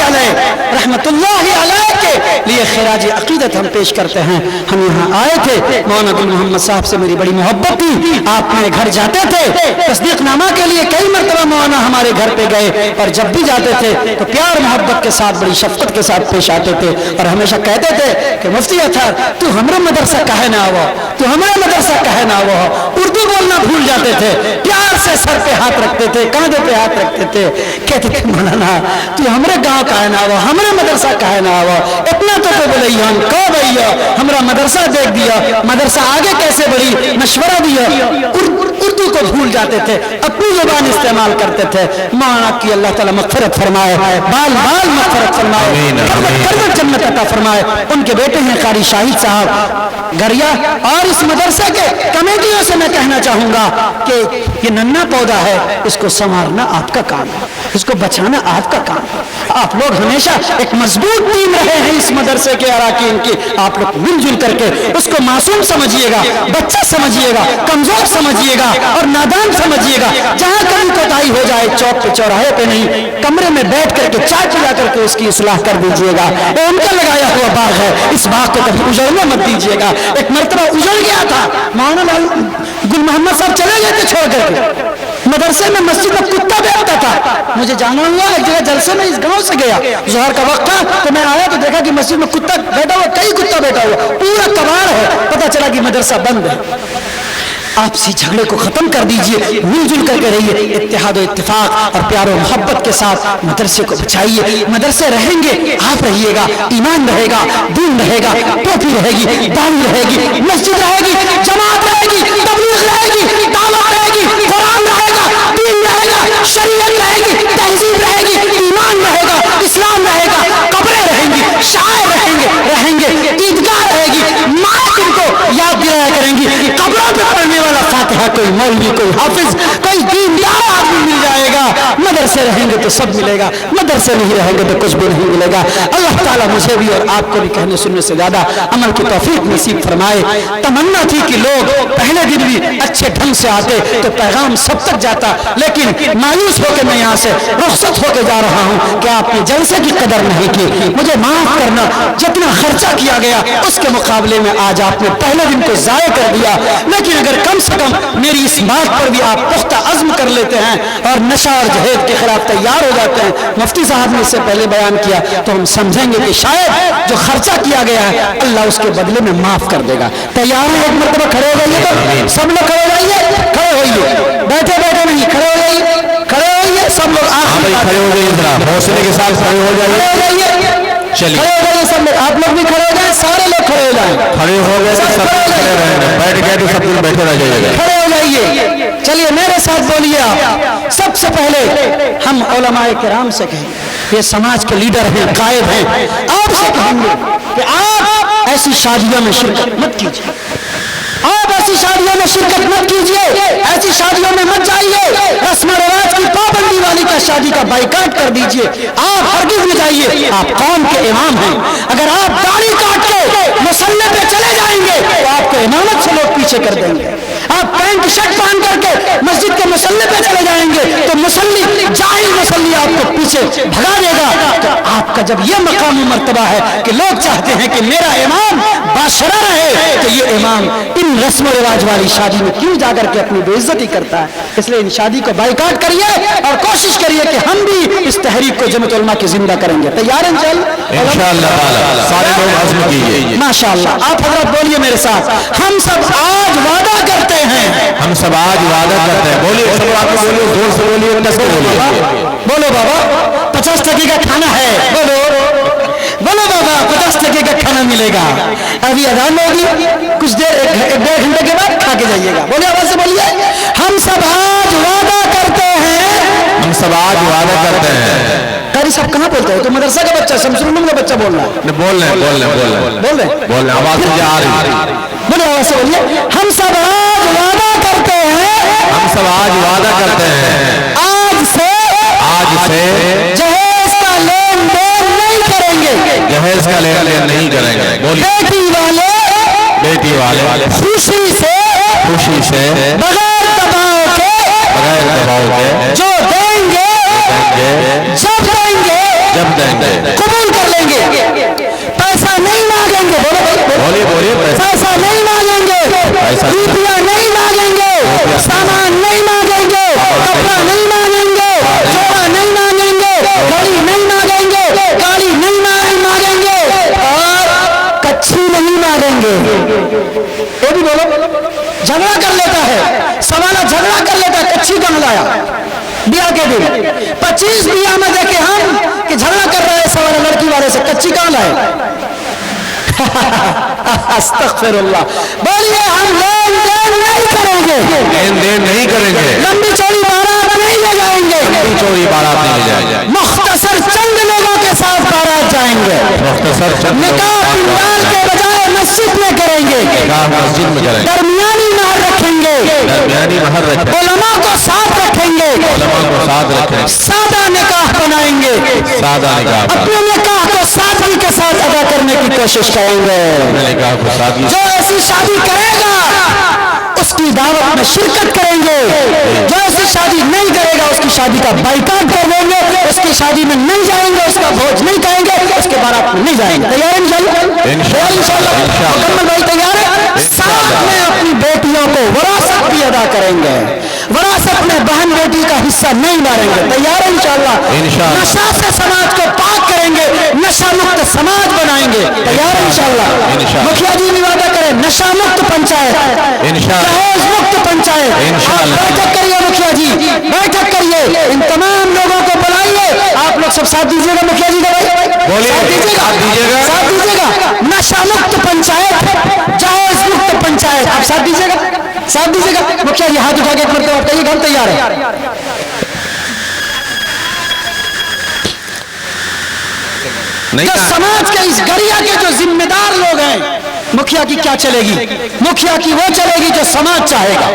अलैह के लिए खिराज अकीदत हम पेश करते हैं। हम यहाँ आए थे, मौलाना गुल मोहम्मद साहब से मेरी बड़ी मोहब्बत थी, आप मेरे घर जाते थे, तस्दीकनामा के लिए कई मरतबा मौलाना हमारे घर पे गए, और जब भी जाते थे तो प्यार मोहब्बत के साथ, बड़ी शफकत के साथ पेश आते थे, और हमेशा कहते थे कि मुफ्ती अतहर तू हमारा मदरसा कहे ना आवो, तू हमारा मदरसा कहे ना आवो। उर्दू बोलना भूल जाते थे, प्यार से सर पे हाथ रखते थे, कांधे पे हाथ रखते थे, कहते थे मौलाना तू हमरे गांव का है ना वो, हमरे मदरसा का है ना वो, इतना तो बोले हम कह भैया हमरा मदरसा देख दिया, मदरसा आगे कैसे बढ़ी मशवरा दिया। उर्दू को भूल जाते थे, अपनी जुबान इस्तेमाल करते थे। मौलाना की अल्लाह ताला मग़फ़िरत फरमाए, बाल बाल मग़फ़िरत फरमाए, करवट जन्नत अता फरमाए। उनके बेटे हैं कारी शाहिद साहब गरिया। और इस मदरसे के कमेटियों से मैं कहना चाहूंगा कि ये नन्हा पौधा है, इसको संवारना आपका काम है, इसको बचाना आपका काम है। आप लोग हमेशा एक मजबूत टीम रहे हैं इस मदरसे के अराकीन की, आप लोग मिलजुल करके उसको मासूम समझिएगा, बच्चा समझिएगा, कमजोर समझिएगा और नादान समझिएगा। जहां कभी कोताही हो जाए चौक पे चौराहे पे नहीं, कमरे में बैठ करके चाय पिला करके उसकी इस्लाह कर दीजिएगा। ये उनका लगाया हुआ बाग है, इस बाग को कभी उजड़ने मत दीजिएगा। एक मर्तबा उजड़ गया था, मौलाना गुल मोहम्मद साहब चले गए थे छोड़ करके, मदरसे में मस्जिद में कुत्ता बैठता था। मुझे जाना हुआ एक जगह जलसे में इस गांव से गया, ज़ोहर का वक्त था, तो मैं आया तो देखा कि मस्जिद में कुत्ता बैठा हुआ, कई कुत्ता बैठा हुआ, पूरा कबाड़ है। पता चला कि मदरसा बंद है। आपसी झगड़े को खत्म कर दीजिए, मिलजुल करके रहिए, इत्तेहाद और इत्तेफाक और प्यार और मोहब्बत के साथ मदरसे को बचाइए। मदरसे रहेंगे, आप रहिएगा, ईमान रहेगा, दीन रहेगा, टोपी रहेगी, दाढ़ी रहेगी, मस्जिद रहेगी, जमात रहेगी, तबलीग रहेगी, दावत रहेगी, कुरान रहेगा, दीन रहेगा, शरीयत रहेगी, तहजीब रहेगी, ईमान रहेगा, इस्लाम रहेगा, कब्रें रहेंगी, शायर रहेंगे, ईदगाह रहेगी, माँ इनको याद दिलाया करेंगी। कब्रों पे पढ़ने वाला फातिहा कोई मौलवी, कोई हाफिज, कोई दीनदार आदमी मिल जाएगा। मदरसे रहेंगे तो सब मिलेगा, मदरसे नहीं रहेंगे तो कुछ भी नहीं मिलेगा। अल्लाह ताला मुझे भी और आपको भी कहने सुनने से ज्यादा अमल की तौफीक नसीब फरमाए। तमन्ना थी कि लोग पहले दिन भी अच्छे ढंग से आते तो पैगाम सब तक जाता, लेकिन मायूस होकर मैं यहाँ से रुखसत होकर जा रहा हूँ कि आपने जलसे की कदर नहीं की। मुझे माफ करना, जितना खर्चा किया गया उसके मुकाबले में आज आपने पहले दिन को जाया कर दिया। लेकिन अगर कम से कम मेरी इस बात पर भी आप पुख्ता अज़्म कर लेते हैं और नशा और जहेद के खिलाफ तैयार हो जाते हैं, मुफ्ती साहब ने इससे पहले बयान किया, तो हम समझेंगे कि शायद जो खर्चा किया गया है अल्लाह उसके बदले में माफ कर देगा। तैयार है? एक मरतबा खड़े हो जाइए, तो सब लोग खड़े हो जाइए, खड़े होइए, बैठे बैठे नहीं, खड़े हो जाइए, खड़े होइए सब लोग। खड़े हो जाइए, जरा हौसले के साथ खड़े हो जाइए। चलिए खड़े हो जाइए सब लोग, आप लोग भी खड़े हो जाए, सारे लोग खड़े हो जाए। खड़े हो गए, सब खड़े रहे, बैठ गए तो सब लोग बैठे रह जाइएगा। खड़े हो जाइए, चलिए मेरे साथ बोलिए आप। सबसे पहले हम उलमाए किराम से कहेंगे, ये समाज के लीडर हैं, कायद हैं, आपसे कहेंगे कि आप ऐसी शादियों में शिरकत मत कीजिए, आप ऐसी शादियों में शिरकत मत कीजिए, ऐसी शादियों में मत जाइए, रस्म रिवाज की पाबंदी वाली का शादी का बाइकाट कर दीजिए। आप हरगिज़ न जाइए, आप कौम के इमाम हैं। अगर आप दाढ़ी काट के मुसल्ले पे चले जाएंगे तो आपको इमामत से लोग पीछे कर देंगे। आप पैंट शर्ट पहन करके मस्जिद के मुसल्ले पे चले जाएंगे तो मुसल्ली, जाहिल मुसल्ली आपको पीछे भगा देगा। तो आपका जब ये मकाम मर्तबा है कि लोग चाहते हैं कि मेरा इमाम बाशरा रहे, तो ये इमाम इन रस्म रिवाज वाली शादी में क्यों जाकर के अपनी बेइज्जती करता है? इसलिए इन शादी को बाइकाट करिए और कोशिश करिए कि हम भी इस तहरीक को जमात उलमा की जिंदा करेंगे। तैयार हैं? इंशाअल्लाह सारे लोग आज़म कीजिए। माशाअल्लाह। आप हजरत बोलिए मेरे साथ, हम सब आज वादा करते हैं, हम सब आज वादा करते हैं। बोलिए सब, आप बोलिए, जोर से बोलिए, बोलो बाबा 50 टके का खाना है, बोलो बोलो बाबा 50 टके का खाना मिलेगा। अभी अजान होगी, कुछ देर एक डेढ़ घंटे के बाद खा के जाइएगा। बोलिए आवाज से बोलिए, हम सब आज वादा करते हैं, हम सब आज वादा करते हैं। कारी साहब कहाँ बोलते हैं? तो मदरसा का बच्चा, शमसुल का बच्चा बोल रहा है। बोल रहे आवाज आ रही, बोले आवाज से बोलिए, हम सब आज वादा करते हैं, हम सब आज वादा करते हैं, आज से जहेज का लेन देन नहीं करेंगे, जहेज का लेन देन नहीं करेंगे। बोलिए, बेटी वाले खुशी से बगैर दबाव के जो देंगे जब देंगे कबूल कर लेंगे। पैसा नहीं मांगेंगे, बोलिए पैसा नहीं मांगेंगे, रुपया नहीं मांगेंगे, सामान नहीं मांगेंगे, कपड़ा नहीं मांगेंगे, जोड़ा नहीं मांगेंगे, घड़ी नहीं मांगेंगे, गाड़ी नहीं मांगेंगे और कच्ची नहीं मांगेंगे। ये भी बोलो, झगड़ा कर लेता है ब्याह के दिन 25 बिया में देखे हम कि झगड़ा कर रहे हैं सवाल लड़की वाले से, कच्ची कहाँ लाए? अस्तगफिरुल्लाह। बोलिए हम लेन देन नहीं करेंगे, लेन देन नहीं करेंगे, लंबी चौड़ी बारात नहीं ले जाएंगे, लंबी चौड़ी बारात नहीं ले जाएंगे, मुख्तसर चंद लोगों के साथ बारात जाएंगे, मुख्तसर चंद निकाह पंडाल के बजाय मस्जिद में करेंगे, निकाह मस्जिद में करेंगे, दरमियानी महर रखेंगे, दरमियानी महर रखेंगे, उलमा को साथ रखेंगे, उलमा को साथ रखेंगे, सादा निकाह बनाएंगे, सादा निकाह, अपने निकाह को सादगी के साथ अदा करने की कोशिश करेंगे। निकाह को सादगी, जो ऐसी शादी करेगा उसकी दावत में शिरकत करेंगे, जो ऐसी शादी नहीं करेगा उसकी शादी का बाइकाट कर देंगे, उसकी शादी में नहीं जाएंगे, उसका भोज नहीं खाएंगे, उसके बारात में नहीं जाएंगे। तैयार है इंशाल्लाह? मुकम्मल भाई तैयार है? साथ में अपनी बेटियों को वरासत भी अदा करेंगे, वरासत में बहन बेटी का हिस्सा नहीं मारेंगे। तैयार है इंशाल्लाह? नशा से समाज को पाक करेंगे, नशा मुक्त समाज बनाएंगे। तैयार है इंशाल्लाह? मुखिया जी भी वादा करें नशा मुक्त पंचायत, दहेज मुक्त पंचायत। बैठक करिए मुखिया जी, बैठक करिए, इन तमाम लोगों को बुलाइए, आप लोग सब साथ दीजिएगा मुखिया जी का भाई, साथ दीजिएगा, साथ दीजिएगा। नशा मुक्त पंचायत, दहेज मुक्त पंचायत, आप साथ दीजिएगा, साथ दीजिएगा। मुखिया जी हाथ उठा के एक मरतबा बताइए हम तैयार है। जो समाज के इस गरिया के जो जिम्मेदार लोग हैं, मुखिया की क्या चलेगी? मुखिया की वो चलेगी जो समाज चाहेगा।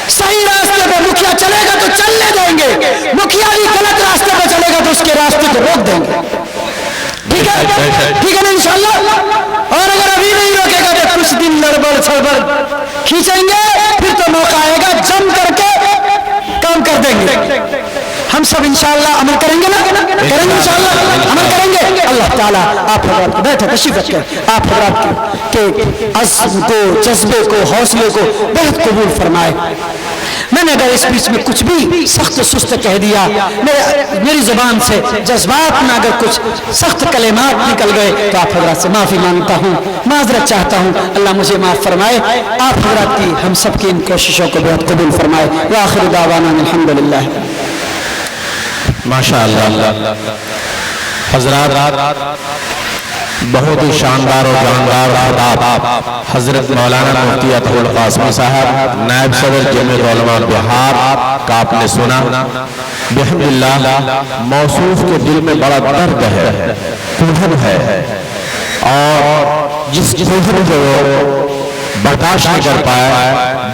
सही रास्ते पे मुखिया चलेगा तो चलने देंगे, मुखिया भी गलत रास्ते पे चलेगा तो उसके रास्ते को रोक देंगे। ठीक है, ठीक है ना इंशाल्लाह? और अगर अभी नहीं रोकेगा तो कुछ दिन लड़बड़ छड़बड़ खींचेंगे, फिर तो मौका आएगा जम करके काम कर देंगे। हम सब इंशाअल्लाह अमल करेंगे ना? करेंगे इंशाअल्लाह, अमल करेंगे। अल्लाह ताला आप हज़रात को बैठे तशरीफ रखें, आप हज़रात के अज़्म को, जज्बे को, हौसले को बहुत कबूल फरमाए। मैंने अगर इस बीच में कुछ भी सख्त सुस्त कह दिया, मेरी ज़ुबान से जज्बात में अगर कुछ सख्त कलेमात निकल गए तो आप हज़रात से माफ़ी मांगता हूँ, माजरत चाहता हूँ। अल्लाह मुझे माफ़ फरमाए, आप हज़रात की हम सब की इन कोशिशों को बहुत कबूल फरमाए। व आखिर दावाना अल्हम्दुलिल्लाह। माशाअल्लाह। हज़रात बहुत ही शानदार और जानदार खिताब हजरत मौलाना मुफ्ती अतहुल कासमी साहब नायब सदर जमीयत उलमा बिहार का आपने सुना। बिहम्दिल्लाह मौसूफ के दिल में बड़ा दर्द है, कुहन है, और जिस कुहन को बर्दाश्त नहीं कर पाया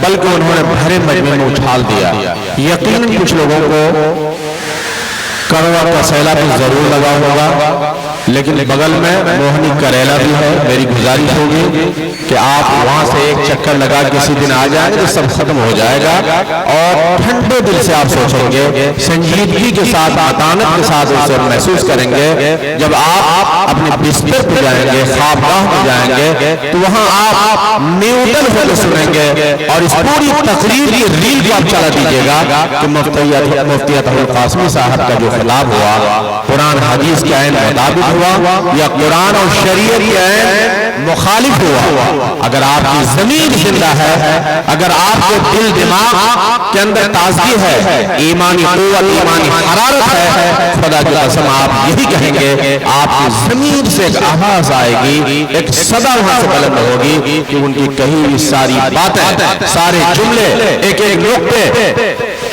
बल्कि उन्होंने भरे मजमे में उछाल दिया। यकीनन कुछ लोगों को कड़वा का सैला भी जरूर लगा होगा, लेकिन बगल में मोहनी करेला भी है। मेरी गुजारिश होगी कि आप वहां से एक चक्कर लगा किसी दिन आ जाएंगे तो सब खत्म हो जाएगा, और ठंडे दिल से आप सोचेंगे, संजीदगी के साथ, अतानत के साथ उसे महसूस करेंगे। जब आप अपने बिस्तर पे जाएंगे, ख्वाबगाह में जाएंगे, तो वहां आप न्यूटन होकर सुनेंगे, और इस पूरी तकरीर की रील को आप चला दीजिएगा कि मुफ्ती अतहुल कासमी साहब का जो खिलाफ हुआ कुरान हदीस के ऐन मुताबिक हुआ या कुरान और शरीयत के ऐन मुखालिफ हुआ। अगर आपकी जमीन जिंदा है, अगर आपके दिल दिमाग के अंदर ताजगी है, ईमानी कुव्वत, ईमानी हरारत है, खुदा की कसम आप यही कहेंगे, आपकी जमीन से एक आवाज आएगी, एक सदा वहां से बुलंद होगी कि उनकी कही हुई सारी बातें, सारे जुमले, एक एक नुक्ते,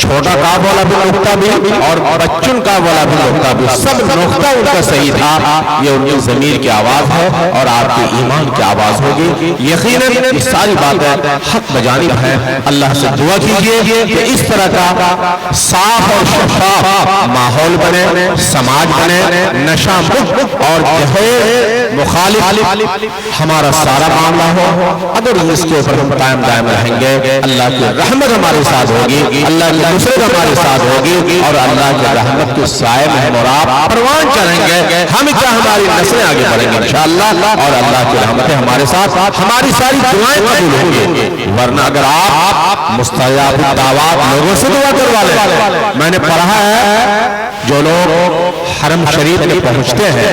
छोटा काफ वाला भी नुक्ता भी और बच्चन का वाला भी नुक्ता भी, सब नुक्ता उनका सही था। ये उनकी ज़मीर की आवाज है और आपके ईमान की आवाज होगी। यकीनन ये सारी बातें हक बजानिब है। अल्लाह से दुआ कीजिए कि इस तरह का साफ और शफाफ माहौल बने, समाज बने, नशा मुक्त और मुखालिफ हमारा सारा मामला हो। अगर इसके ऊपर हम कायम दायम रहेंगे, अल्लाह की रहमत हमारे साथ होगी, अल्लाह की नुसरत हमारे साथ होगी, और अल्लाह की रहमत के साए में हम और आप परवान चलेंगे। हम क्या हमारी नस्लें आगे बढ़ेंगे इंशाअल्लाह, और अल्लाह की रहमतें हमारे साथ, हमारी सारी दुआएं कबूल होंगी। वरना अगर आप मुस्तजाब दावत लोगों से दुआ करवा लें, मैंने पढ़ा है जो लोग हरम शरीफ में पहुंचते हैं,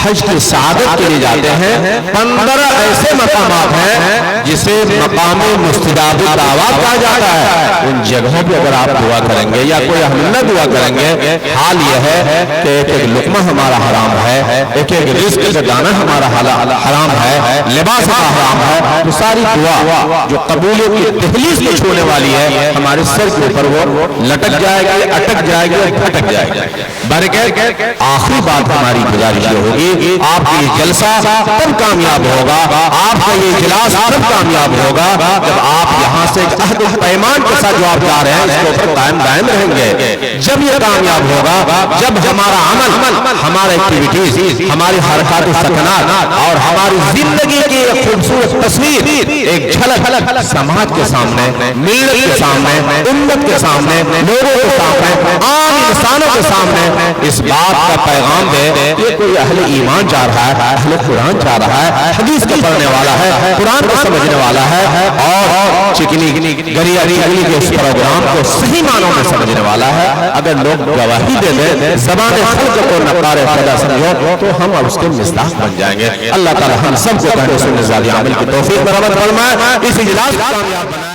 حج کی سعادت کے لیے جاتے ہیں 15 ایسے مقامات ہیں جسے مقام مستجاب الدعوات کہا جاتا ہے. ان جگہوں پہ اگر آپ دعا کریں گے یا کوئی ہم نہ دعا کریں گے، حال یہ ہے کہ ایک ایک لقمہ ہمارا حرام ہے، ایک ایک رزق سے دانا ہمارا حرام ہے، لباس کا حرام ہے. تو ساری دعا جو قبولیت کی دہلیز کو چھونے والی ہے ہمارے سر کے اوپر وہ لٹک جائے گی، اٹک جائے گی اور پھٹک جائے گی. برکت آخری بات ہماری گزارش یہ ہوگی، آپ کا یہ جلسہ تب کامیاب ہوگا، آپ کا یہ اجلاس تب کامیاب ہوگا جب آپ یہاں سے عہد و پیمان کے ساتھ جو آپ جا رہے ہیں اس کے اوپر قائم دائم رہیں گے. جب یہ کامیاب ہوگا جب ہمارا عمل، ہمارا ایکٹیویٹیز، ہماری حرکات و سکنات اور ہماری زندگی کی ایک خوبصورت تصویر، ایک جھلک سماج کے سامنے، ملت کے سامنے، امت کے سامنے، لوگوں کے سامنے، عام انسانوں کے سامنے اس بات کا پیغام دے کہ کوئی اہل ایمان جا رہا ہے، اہل قرآن جا رہا ہے، حدیث کا پڑھنے والا ہے، قرآن کو سمجھنے والا ہے اور چکنی گری اگلی کے اس پروگرام کو صحیح معنوں میں سمجھنے والا ہے. اگر لوگ گواہی دے دیں، زبان خلق کو نقار پیدا سمجھو تو ہم اب اس کے مصداق بن جائیں گے. اللہ تعالی ہم سب کو کہنے سننے والی عمل کی توفیق برآمد فرمائے. اس اجلاس کو کامیاب بنائے.